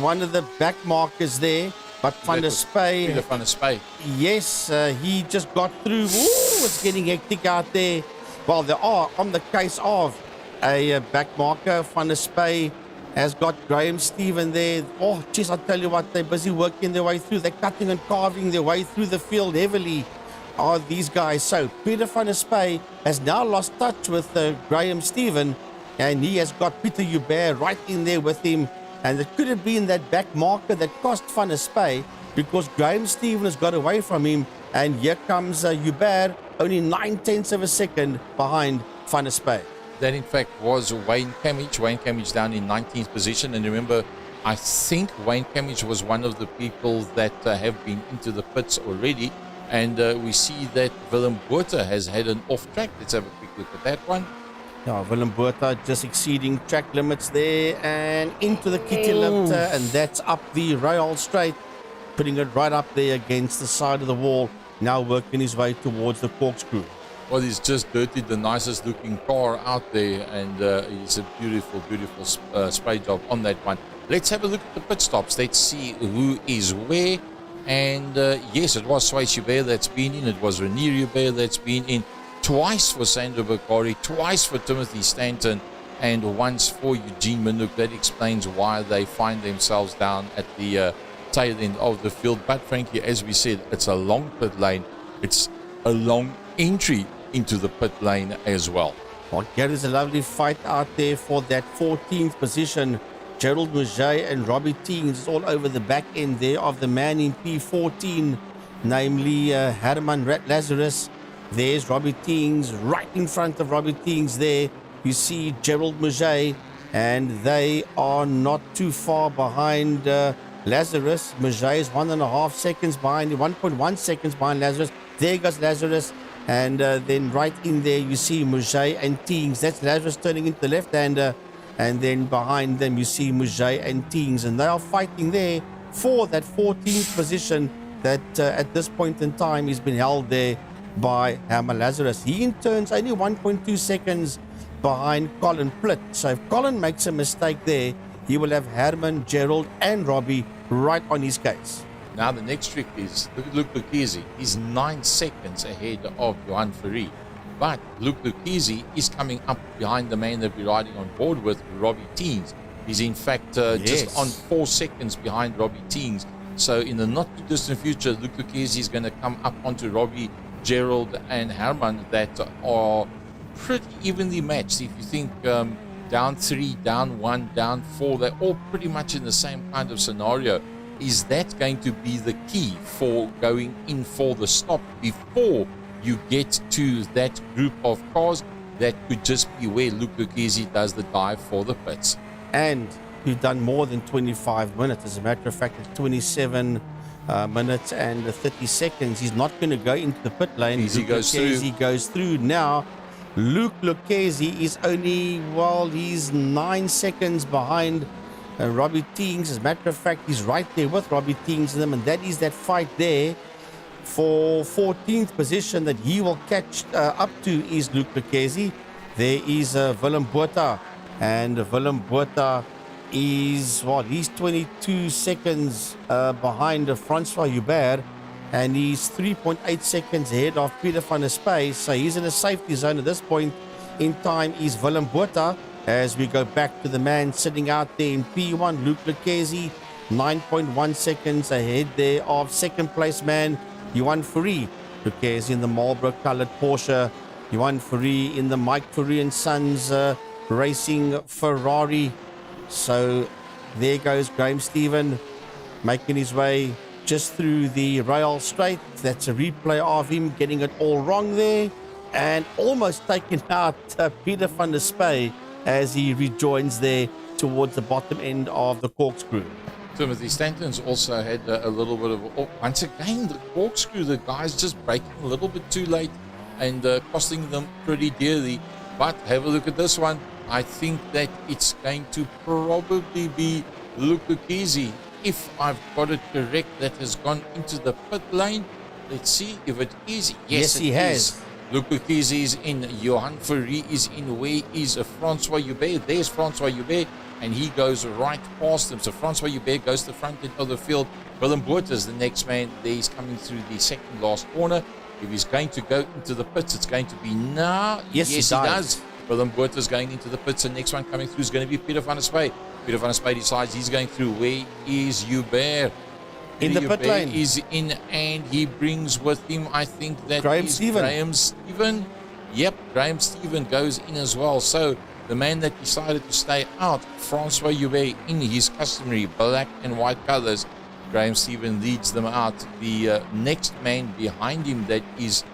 one of the back markers there. But Van der Spey, Peter van der Spey. Yes, he just got through. Ooh, it's getting hectic out there. Well, they are on the case of a back marker. Van der Spey has got Graham Stephen there. Oh, geez, I tell you what, they're busy working their way through. They're cutting and carving their way through the field heavily, are these guys. So Peter van der Spey has now lost touch with Graham Stephen, and he has got Peter Hubert right in there with him. And it could have been that back marker that cost Van der Spey, because Graham Stephen has got away from him, and here comes Hubert, only 9/10 of a second behind Van der Spey. That, in fact, was Wayne Camage. Wayne Camage down in 19th position. And remember, I think Wayne Camage was one of the people that have been into the pits already. And we see that Willem Botha has had an off track. Let's have a quick look at that one. Yeah, Willem Botha just exceeding track limits there and into the kitty lift, and that's up the rail straight, putting it right up there against the side of the wall, now working his way towards the corkscrew. Well, he's just dirtied the nicest looking car out there, and it's a beautiful, beautiful spray job on that one. Let's have a look at the pit stops. Let's see who is where. And yes, it was Swayze Hubert that's been in. It was Renier Hubert that's been in. Twice for Sandro Bakari, twice for Timothy Stanton, and once for Eugene Minuk. That explains why they find themselves down at the tail end of the field. But frankly, as we said, it's a long pit lane. It's a long entry into the pit lane as well. Well, there is a lovely fight out there for that 14th position. Gerald Mouget and Robbie Teens is all over the back end there of the man in P14, namely Herman Lazarus. There's Robbie Teens right in front of Robbie Teens there. You see Gerald Mouget, and they are not too far behind Lazarus. Mouget is 1.5 seconds behind, 1.1 seconds behind Lazarus. There goes Lazarus, and then right in there you see Mouget and Teens. That's Lazarus turning into the left-hander, and then behind them you see Mouget and Teens, and they are fighting there for that 14th position that at this point in time has been held there by Herman Lazarus. He in turns only 1.2 seconds behind Colin Plitt. So if Colin makes a mistake there, he will have Herman, Gerald and Robbie right on his case. Now the next trick is, look at Luke Lucchese. He's 9 seconds ahead of Johan Ferry. But Luke Lucchese is coming up behind the man that we're riding on board with, Robbie Teens. He's in fact just on 4 seconds behind Robbie Teens. So in the not too distant future, Luke Lucchese is going to come up onto Robbie, Gerald and Herman that are pretty evenly matched. If you think down 3, down 1, down 4, they're all pretty much in the same kind of scenario. Is that going to be the key for going in for the stop before you get to that group of cars? That could just be where Luke Lucchese does the dive for the pits. And you've done more than 25 minutes. As a matter of fact, it's 27 minutes and 30 seconds. He's not going to go into the pit lane. He goes through now. Luke Lucchese is only, well, he's 9 seconds behind Robbie Teens. As a matter of fact, he's right there with Robbie Teens and them, and that is that fight there For 14th position that he will catch up to is Luke Lucchesi. There is Willem Botha, and Willem Botha is he's 22 seconds behind Francois Hubert, and he's 3.8 seconds ahead of Peter van der Spy. So he's in a safety zone at this point in time. Is Willem Botha, as we go back to the man sitting out there in P1, Luke Lucchesi, 9.1 seconds ahead there of second place man Johan Fourie. Lucchesi in the Marlboro colored Porsche, Johan Fourie in the Mike Fourie and Sons racing Ferrari. So there goes Graham Stephen making his way just through the rail straight. That's a replay of him getting it all wrong there and almost taking out Peter van der Spy as he rejoins there towards the bottom end of the Corkscrew. Timothy Stanton's also had a little bit of, once again, the Corkscrew, the guys just breaking a little bit too late and costing them pretty dearly. But have a look at this one. I think that it's going to probably be Luke Lucchesi, if I've got it correct, that has gone into the pit lane. Let's see if it is. Yes, he has. Luke Lucchesi is in. Johan Fourie is in. Where is Francois Hubert? There's Francois Hubert, and he goes right past him. So Francois Hubert goes to the front end of the field. Willem Botha is the next man. There he's coming through the second last corner. If he's going to go into the pits, it's going to be now. Yes, he does. Willem Botha is going into the pits. The next one coming through is going to be Peter van der Spy. Peter van der Spy decides he's going through. Where is Hubert? In the pit lane. Is in, and he brings with him, I think that Graham is Stephen. Graham Stephen. Yep, Graham Stephen goes in as well. So the man that decided to stay out, Francois Hubert, in his customary black and white colors, Graham Stephen leads them out. The next man behind him that is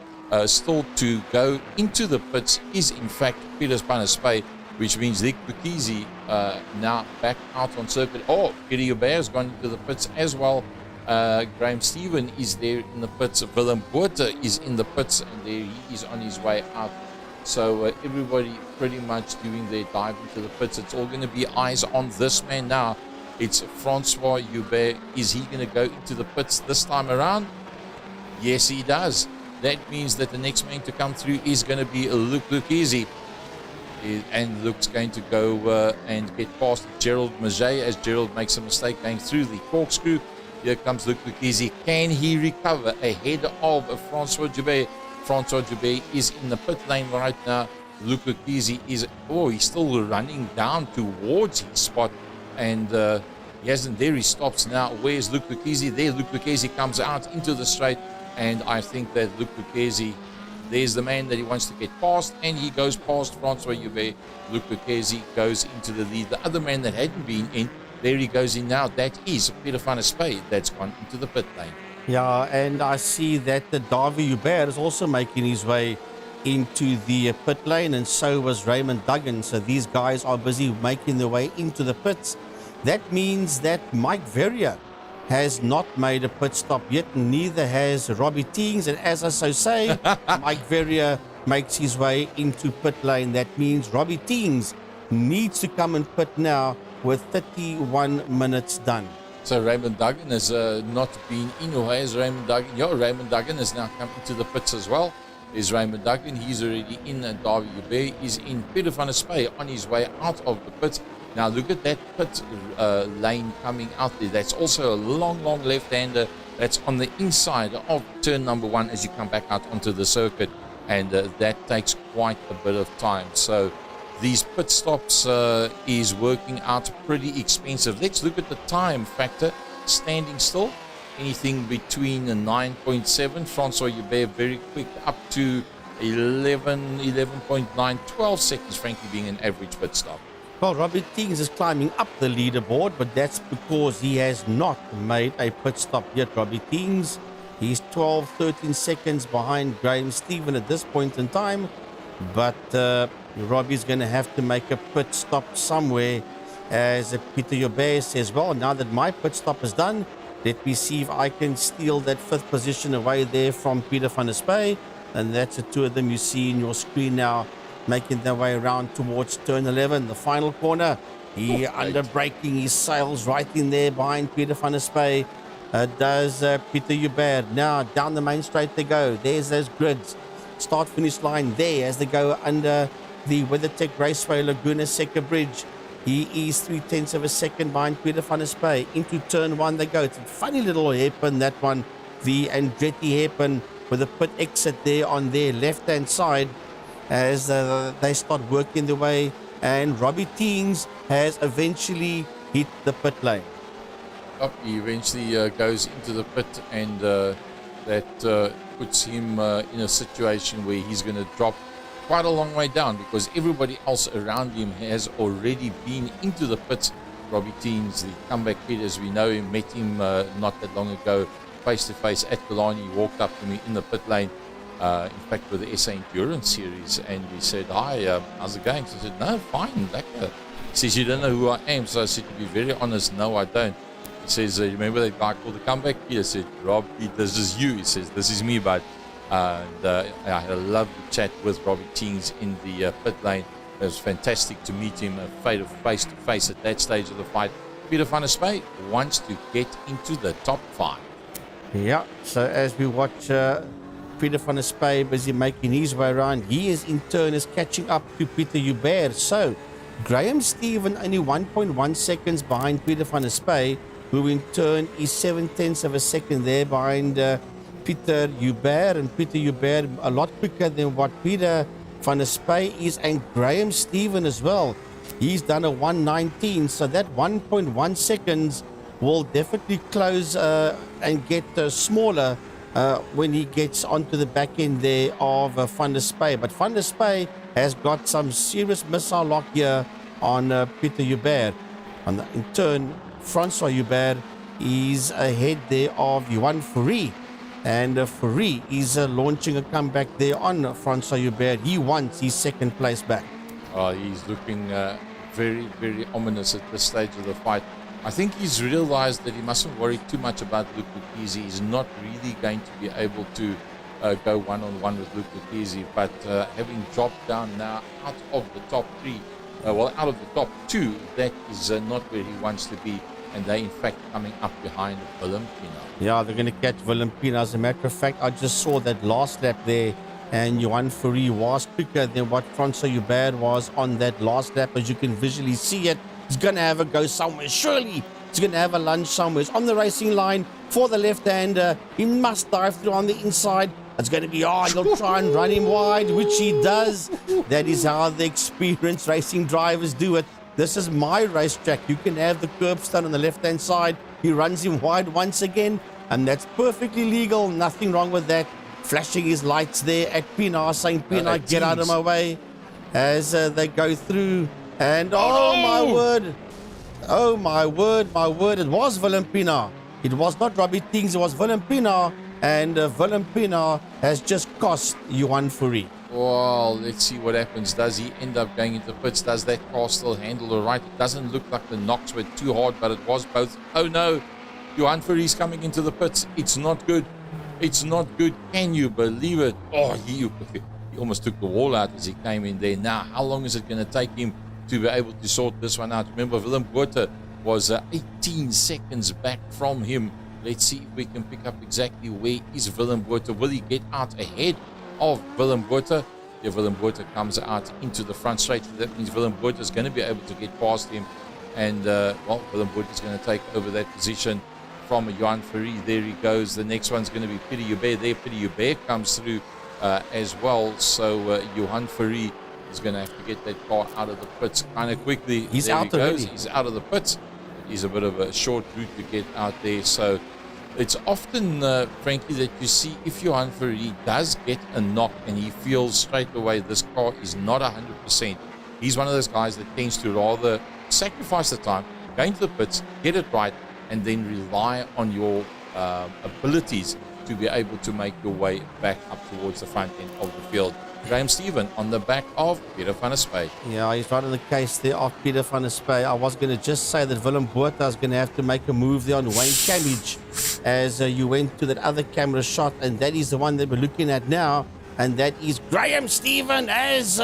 still to go into the pits is in fact Peter van der Spy, which means Luke Lucchesi now back out on circuit. Oh, Peter Hubert has gone into the pits as well. Graham Stephen is there in the pits. Willem Botha is in the pits, and there he is on his way out. So everybody pretty much doing their dive into the pits. It's all going to be eyes on this man now. It's Francois Hubert. Is he going to go into the pits this time around? Yes, he does. That means that the next man to come through is going to be Luke Lucchesi. And Luke's going to go and get past Gerald Maget as Gerald makes a mistake going through the Corkscrew. Here comes Luke Lucchesi. Can he recover ahead of Francois Hubert? Francois Hubert is in the pit lane right now. Luke Lucchesi is, he's still running down towards his spot. And he hasn't, there he stops now. Where's Luke Lucchesi? There Luke Lucchesi comes out into the straight. And I think that Luke Lucchesi, there's the man that he wants to get past, and he goes past Francois Hubert. Luke Lucchesi goes into the lead. The other man that hadn't been in, there he goes in now. That is Peter van der Spy that's gone into the pit lane. Yeah, and I see that the Davi Hubert is also making his way into the pit lane, and so was Raymond Duggan. So these guys are busy making their way into the pits. That means that Mike Verrier has not made a pit stop yet, and neither has Robbie Teings. And as I so say, Mike Verrier makes his way into pit lane. That means Robbie Teings needs to come and pit now with 31 minutes done. So Raymond Duggan has not been in, or has Raymond Duggan? Yeah, Raymond Duggan has now come into the pits as well. There's Raymond Duggan, he's already in, and Davi Hubert is in. Peter van der Spy on his way out of the pits. Now look at that pit lane coming out there. That's also a long left-hander. That's on the inside of turn number 1 as you come back out onto the circuit. And that takes quite a bit of time. So these pit stops is working out pretty expensive. Let's look at the time factor. Standing still, anything between 9.7. Francois Hubert very quick up to 11.9, 12 seconds, frankly, being an average pit stop. Well, Robbie Teings is climbing up the leaderboard, but that's because he has not made a pit stop yet. Robbie Teings, he's 13 seconds behind Graham Stephen at this point in time. But Robbie's going to have to make a pit stop somewhere. As Peter Hubert says, well, now that my pit stop is done, let me see if I can steal that 5th position away there from Peter van der Spy. And that's the two of them you see in your screen now, making their way around towards turn 11, the final corner. He under braking his sails right in there behind Peter van der Spy. does Peter Hubert. Now down the main straight they go. There's those grids. Start finish line there as they go under the WeatherTech Raceway Laguna Seca bridge. He is 0.3 of a second behind Peter van der Spey. Into turn one they go. It's a funny little hairpin, that one. The Andretti hairpin with a pit exit there on their left-hand side as they start working their way. And Robbie Teens has eventually hit the pit lane. He eventually goes into the pit, and that puts him in a situation where he's going to drop quite a long way down because everybody else around him has already been into the pits. Robbie Teens, the comeback kid as we know him, met him not that long ago face to face at Killarney. He walked up to me in the pit lane, in fact with the SA Endurance Series, and he said, "Hi, how's it going?" So I said, "No, fine, lekker." He says, "You don't know who I am?" So I said, "To be very honest, no, I don't." He says, "Remember that guy called the comeback kid?" I said, "Rob, this is you." He says, "This is me, bud." And I had a lovely chat with Robbie Teens in the pit lane. It was fantastic to meet him face to face at that stage of the fight. Peter van der Spey wants to get into the top 5. Yeah, so as we watch Peter van der Spey busy making his way around, he is in turn is catching up to Peter Hubert. So Graham Stephen only 1.1 seconds behind Peter van der Spey, who in turn is 0.7 of a second there behind Peter Hubert, and Peter Hubert a lot quicker than what Peter van der Spey is, and Graham Stephen as well. He's done a 1:19, so that 1.1 seconds will definitely close and get smaller when he gets onto the back end there of van der Spey. But van der Spey has got some serious missile lock here on Peter Hubert. In turn, Francois Hubert is ahead there of Johan Fourie. And Fourie is launching a comeback there on Francois Hubert. He wants his second place back. He's looking very, very ominous at this stage of the fight. I think he's realized that he mustn't worry too much about Luke Lucchese. He's not really going to be able to go one-on-one with Luke Lucchese. But having dropped down now out of the top 3, out of the top 2, that is not where he wants to be. And they in fact coming up behind Willem Pina. Yeah, they're going to catch Willem Pina. As a matter of fact, I just saw that last lap there, and Johan Fourie was quicker than what Francois Hubert was on that last lap. As you can visually see it, he's going to have a go somewhere. Surely he's going to have a lunge somewhere. He's on the racing line for the left-hander. He must dive through on the inside. It's going to be hard. He'll try and run him wide, which he does. That is how the experienced racing drivers do it. This is my racetrack. You can have the curbstone on the left-hand side. He runs him wide once again, and that's perfectly legal. Nothing wrong with that. Flashing his lights there at Pina, saying, "Pina, get out of my way," as they go through. And my word. Oh, my word. It was Willem Pina. It was not Robbie Teens. It was Willem Pina. And Willem Pina has just cost Johan Fourie. Well, let's see what happens. Does he end up going into pits? Does that car still handle all right? It doesn't look like the knocks were too hard, but it was both. Oh no, Johan Fourie's coming into the pits. It's not good. It's not good. Can you believe it? Oh, he almost took the wall out as he came in there. Now, how long is it going to take him to be able to sort this one out? Remember, Willem Botha was 18 seconds back from him. Let's see if we can pick up exactly where is Willem Botha. Will he get out ahead of Willem Botha? Yeah, Willem Botha comes out into the front straight. That means Willem Botha is going to be able to get past him. And, Willem Botha is going to take over that position from Johan Fourie. There he goes. The next one's going to be Peter Hubert. There, Peter Hubert comes through as well. So, Johan Fourie is going to have to get that car out of the pits kind of quickly. He's out already. He's out of the pits. He's a bit of a short route to get out there. So, it's often, frankly, that you see if Johan Fourie does get a knock and he feels straight away this car is not 100%. He's one of those guys that tends to rather sacrifice the time, go into the pits, get it right, and then rely on your abilities to be able to make your way back up towards the front end of the field. Graham Stephen on the back of Peter van der Spey. Yeah, he's right in the case there of Peter van der Spey. I was going to just say that Willem Botha is going to have to make a move there on Wayne Cabbage as you went to that other camera shot, and that is the one that we're looking at now, and that is Graham Stephen as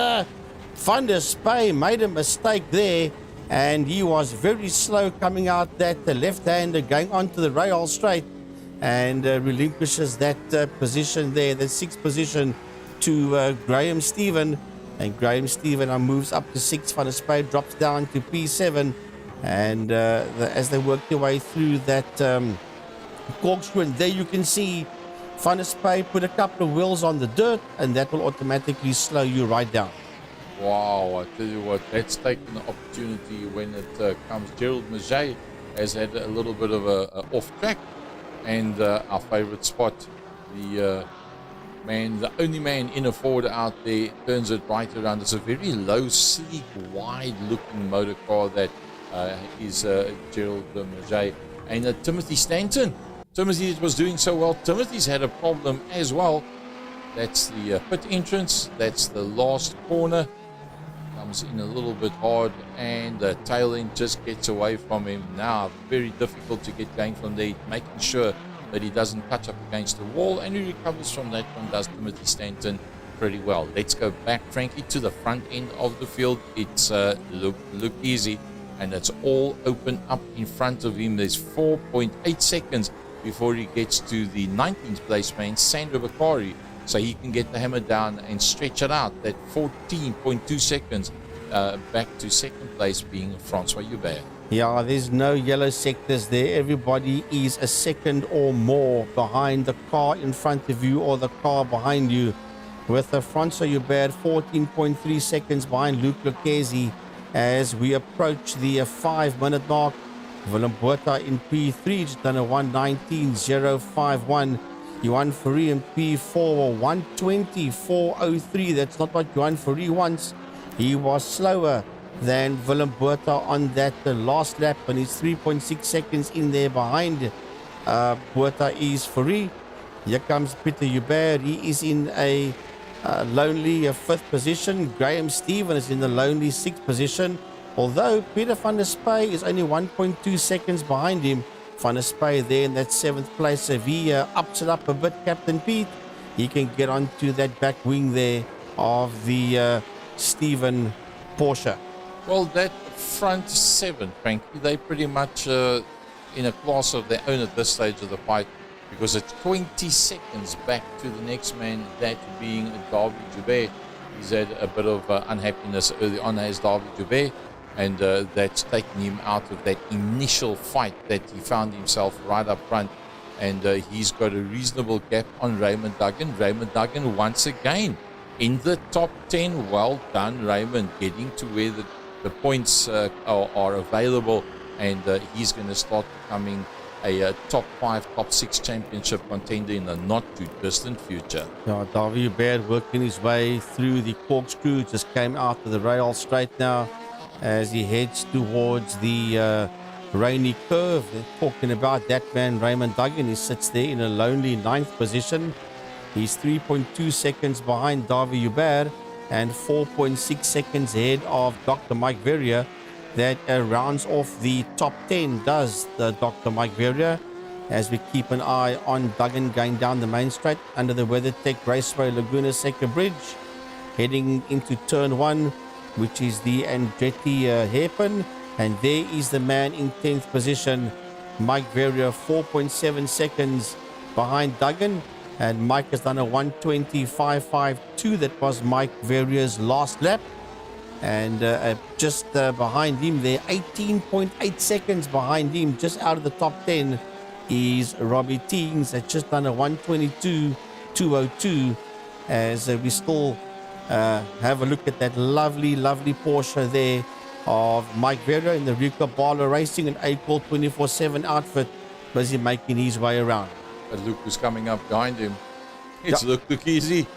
van der Spey made a mistake there, and he was very slow coming out that the left-hander going onto the rail straight. and relinquishes that position there, the sixth position, to Graham Stephen. And Graham Stephen moves up to 6th. Van der Spy drops down to P7. And as they work their way through that corkscrew, and there you can see Van der Spy put a couple of wheels on the dirt, and that will automatically slow you right down. Wow, I tell you what, that's taken the opportunity when it comes. Gerald Maget has had a little bit of a off track, and our favorite spot, the only man in a Ford out there, turns it right around. It's a very low, sleek, wide-looking motor car that is Gerald Maget. And Timothy Stanton. Timothy was doing so well. Timothy's had a problem as well. That's the pit entrance. That's the last corner. Comes in a little bit hard, and the tail end just gets away from him. Now, very difficult to get going from there, making sure that he doesn't touch up against the wall, and he recovers from that one, does Timothy Stanton pretty well. Let's go back, Frankie, to the front end of the field. It's look easy, and it's all open up in front of him. There's 4.8 seconds before he gets to the 19th place man, Sandro Bakari, so he can get the hammer down and stretch it out. That 14.2 seconds back to second place being Francois Hubert. Yeah, there's no yellow sectors there. Everybody is a second or more behind the car in front of you or the car behind you. With Francois Hubert 14.3 seconds behind Luc Lucchesi as we approach the 5-minute mark. Willem Botha in P3, just done a 1:19.051. Johan Fourie in P4, 1:20.403. That's not what Johan Fourie wants. He was slower than Willem Botha on that last lap, and he's 3.6 seconds in there behind Botha is Fourie. Here comes Peter Hubert. He is in a lonely 5th position. Graham Stephen is in the lonely 6th position. Although Peter van der Spy is only 1.2 seconds behind him. Van der Spy there in that 7th place. If he ups it up a bit, Captain Pete, he can get onto that back wing there of the Stephen Porsche. Well, that front 7, Frankie, they pretty much in a class of their own at this stage of the fight, because it's 20 seconds back to the next man, that being David Joubert. He's had a bit of unhappiness early on as David Joubert, and that's taken him out of that initial fight that he found himself right up front. And he's got a reasonable gap on Raymond Duggan. Raymond Duggan once again in the top 10. Well done, Raymond, getting to where the points are available, and he's going to start becoming a top 5, top 6 championship contender in the not too distant future. Yeah, David Hubert working his way through the corkscrew, just came out of the rail straight now as he heads towards the rainy curve. They're talking about that man, Raymond Duggan. He sits there in a lonely 9th position. He's 3.2 seconds behind David Hubert and 4.6 seconds ahead of Dr. Mike Verrier. That rounds off the top 10, does the Dr. Mike Verrier, as we keep an eye on Duggan going down the main straight under the WeatherTech Raceway Laguna Seca Bridge, heading into turn 1, which is the Andretti hairpin, and there is the man in 10th position, Mike Verrier, 4.7 seconds behind Duggan, and Mike has done a 1:20.552. That was Mike Verrier's last lap. And just behind him there, 18.8 seconds behind him, just out of the top 10, is Robbie Teagues at just under 1:22.202. As we still have a look at that lovely, lovely Porsche there of Mike Verrier in the Rico Barlow Racing and A-Call 24/7 outfit, busy making his way around. But Luke was coming up behind him. It's Luke Lucchesi.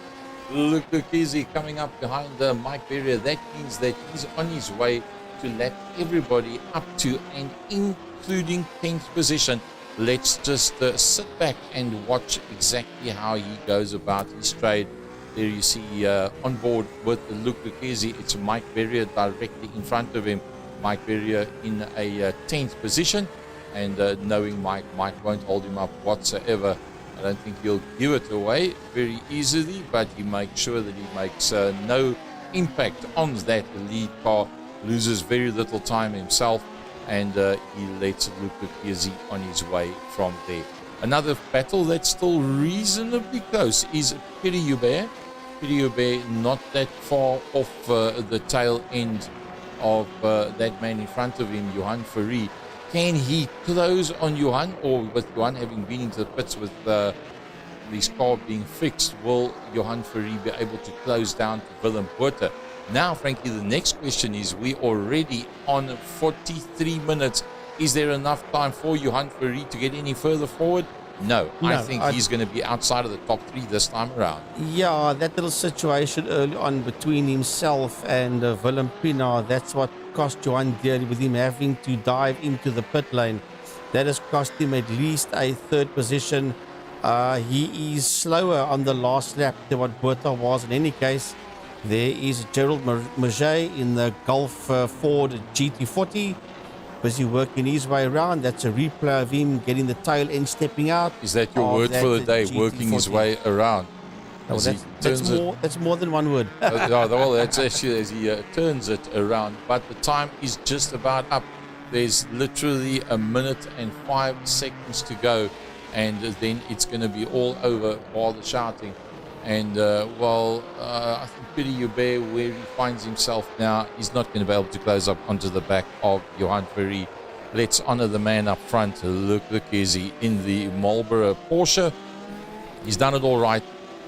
Luke Lucchesi coming up behind Mike Verrier. That means that he's on his way to lap everybody up to and including 10th position. Let's just sit back and watch exactly how he goes about his trade. There you see on board with Luke Lucchesi, it's Mike Verrier directly in front of him. Mike Verrier in a 10th position, and knowing Mike won't hold him up whatsoever. I don't think he'll give it away very easily, but he makes sure that he makes no impact on that lead car, loses very little time himself, and he lets Luke Lucchesi on his way from there. Another battle that's still reasonably close is Piri not that far off the tail end of that man in front of him, Johan Ferry. Can he close on Johan, or with Johan having been into the pits with his car being fixed, will Johan Ferry be able to close down to Willem Botha? Now, Frankie, the next question is, we already on 43 minutes. Is there enough time for Johan Ferry to get any further forward? No, I think he's going to be outside of the top 3 this time around. Yeah, that little situation early on between himself and Willem Pina, that's what cost Johan dearly, with him having to dive into the pit lane. That has cost him at least a 3rd position. He is slower on the last lap than what Botha was. In any case, there is Gerald Maget in the Gulf Ford GT40. Busy working his way around. That's a replay of him getting the tail end, stepping out. Is that your word for the day, GT40. Working his way around? No, that's more than one word. Well, that's actually as he turns it around. But the time is just about up. There's literally 1 minute and 5 seconds to go, and then it's going to be all over while the shouting. And I think Piri Hubert, where he finds himself now, he's not going to be able to close up onto the back of Johan Ferry. Let's honor the man up front. Look, is he in the Marlboro Porsche? He's done it all right.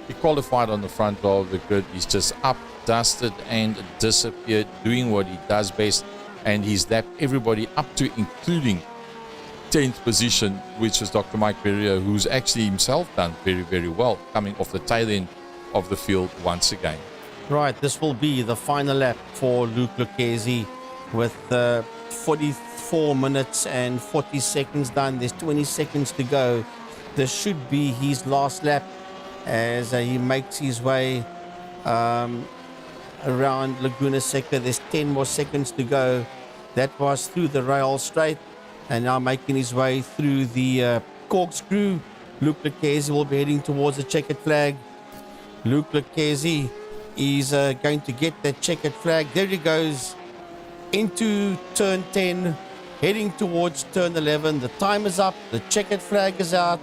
He qualified on the front of the grid. He's just up, dusted, and disappeared, doing what he does best. And he's lapped everybody up to, including 10th position, which is Dr. Mike Pereira, who's actually himself done very, very well, coming off the tail end of the field once again. Right, this will be the final lap for Luke Lucchesi with 44 minutes and 40 seconds done. There's 20 seconds to go. This should be his last lap as he makes his way around Laguna Seca. There's 10 more seconds to go. That was through the rail straight, and now making his way through the corkscrew. Luke Lucchesi will be heading towards the checkered flag. Luke Lucchesi is going to get that checkered flag. There he goes into turn 10, heading towards turn 11. The time is up, the checkered flag is out,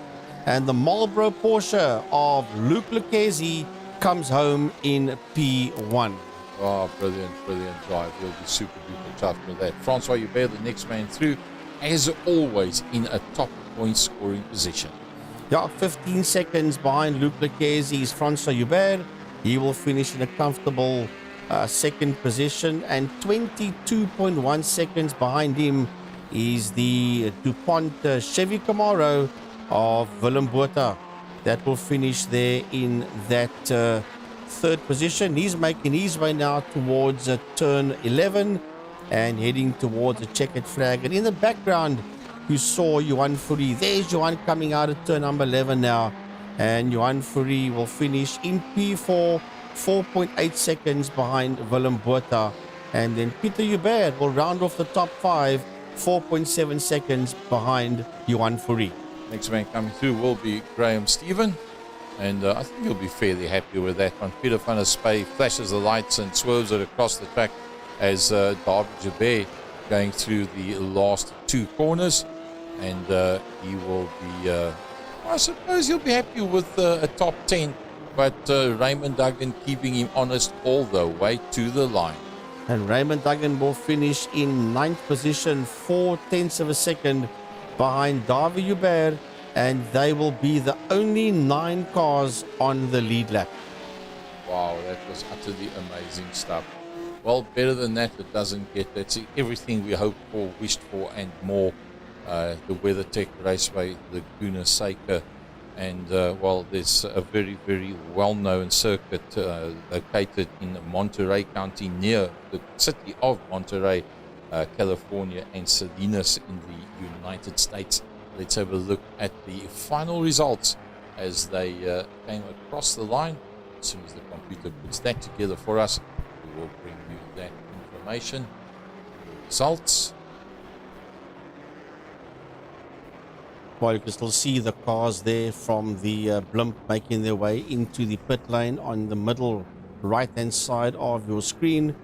and the Marlboro Porsche of Luke Lucchesi comes home in P1. Oh, brilliant drive. He'll be super duper tough with that. Francois Hubert, the next man through, as always, in a top point scoring position. Yeah, 15 seconds behind Luke Lucchesi is Francois Hubert. He will finish in a comfortable second position, and 22.1 seconds behind him is the DuPont Chevy Camaro of Willem Botha. That will finish there in that third position. He's making his way now towards turn 11 and heading towards the checkered flag. And in the background, you saw Johan Ferry. There's Johan coming out of turn number 11 now. And Johan Ferry will finish in P4, 4.8 seconds behind Willem Botha. And then Peter Hubert will round off the top 5, 4.7 seconds behind Johan Ferry. Next man coming through will be Graham Stephen. And I think he'll be fairly happy with that one. Peter van der Spey flashes the lights and swerves it across the track as David Jabet going through the last two corners. And he will be, I suppose he'll be happy with a top 10. But Raymond Duggan keeping him honest all the way to the line. And Raymond Duggan will finish in 9th position, 4/10 of a second behind David Hubert. And they will be the only 9 cars on the lead lap. Wow, that was utterly amazing stuff. Well, better than that, it doesn't get. That's everything we hoped for, wished for, and more. The WeatherTech Raceway Laguna Seca. And, well, there's a very, very well-known circuit located in Monterey County near the city of Monterey, California, and Salinas in the United States. Let's have a look at the final results as they came across the line. As soon as the computer puts that together for us, we will bring you that information. Results. Well, you can still see the cars there from the blimp making their way into the pit lane on the middle right-hand side of your screen.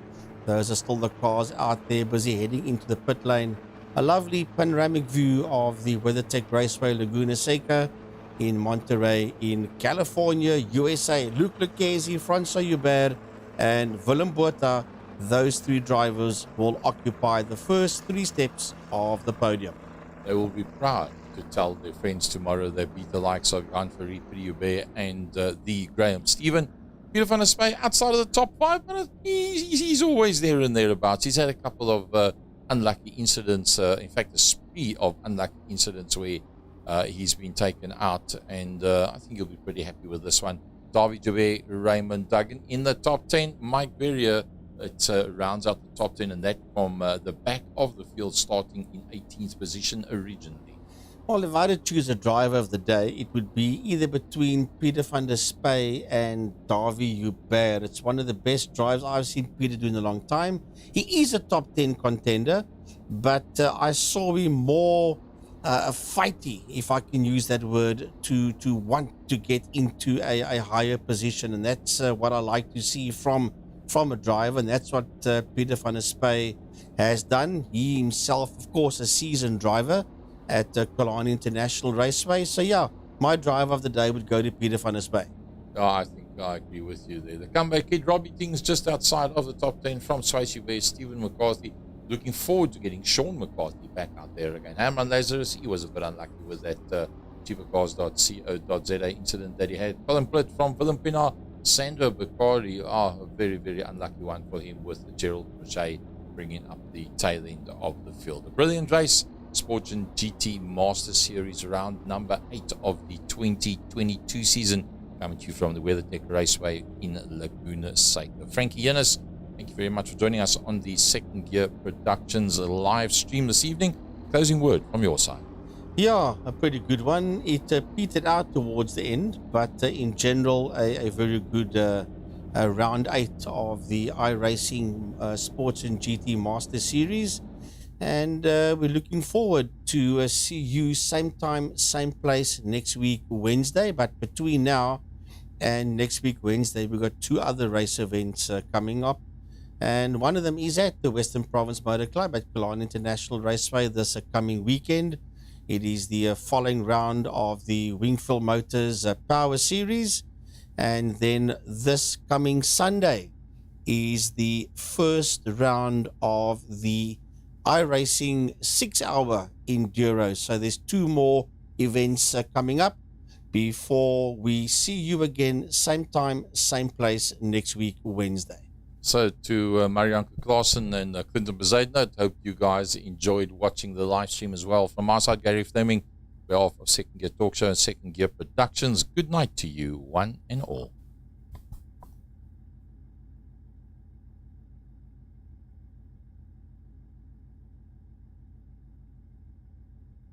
Those are still the cars out there busy heading into the pit lane. a lovely panoramic view of the WeatherTech Raceway Laguna Seca in Monterey in California, USA. Luc Lucchesi, François Hubert, and Willem Botha, those three drivers will occupy the first three steps of the podium. They will be proud to tell their friends tomorrow they beat the likes of Jan-Philippe Hubert and the Graham Stephen. Peter van der Spey outside of the top five, but he's always there and thereabouts. He's had a couple of unlucky incidents, in fact, a spree of unlucky incidents where he's been taken out, and I think he'll be pretty happy with this one. David Joubert, Raymond Duggan in the top 10. Mike Berrier, it rounds out the top 10, and that from the back of the field, starting in 18th position originally. Well, if I had to choose a driver of the day, it would be either between Peter van der Spey and David Hubert. It's one of the best drives I've seen Peter do in a long time. He is a top 10 contender, but I saw him more fighty, if I can use that word, to want to get into a higher position. And that's what I like to see from a driver, and that's what Peter van der Spey has done. He himself, of course, a seasoned driver at Killarney International Raceway. So yeah, my driver of the day would go to Peter van der Spey. Oh, I think I agree with you there. The comeback kid, Robbie Ting's just outside of the top 10 from Swayze Bay. Stephen McCarthy, looking forward to getting Sean McCarthy back out there again. Herman Lazarus, he was a bit unlucky with that cheapercars.co.za incident that he had. Colin Plitt from Willem Pinaar, Sandro Bakari, a very, very unlucky one for him with Gerald Crochet bringing up the tail end of the field. A brilliant race. Sportgen GT Master Series round number 8 of the 2022 season, coming to you from the WeatherTech Raceway in Laguna Seca. Frankie Yennis, thank you very much for joining us on the Second Gear Productions live stream this evening. Closing word from your side. Yeah, a pretty good one. It petered out towards the end, but in general, a very good round 8 of the iRacing Sportgen GT Master Series. And we're looking forward to see you same time, same place next week, Wednesday. But between now and next week, Wednesday, we've got 2 other race events coming up. And one of them is at the Western Province Motor Club at Killarney International Raceway this coming weekend. It is the following round of the Wingfield Motors Power Series. And then this coming Sunday is the first round of the iRacing 6-hour enduro. So there's 2 more events coming up before we see you again, same time, same place next week, Wednesday. So to Marianne Klaassen and Clinton Bezuidenhout, hope you guys enjoyed watching the live stream as well. From our side, Gary Fleming, on behalf of Second Gear Talk Show and Second Gear Productions, good night to you, one and all.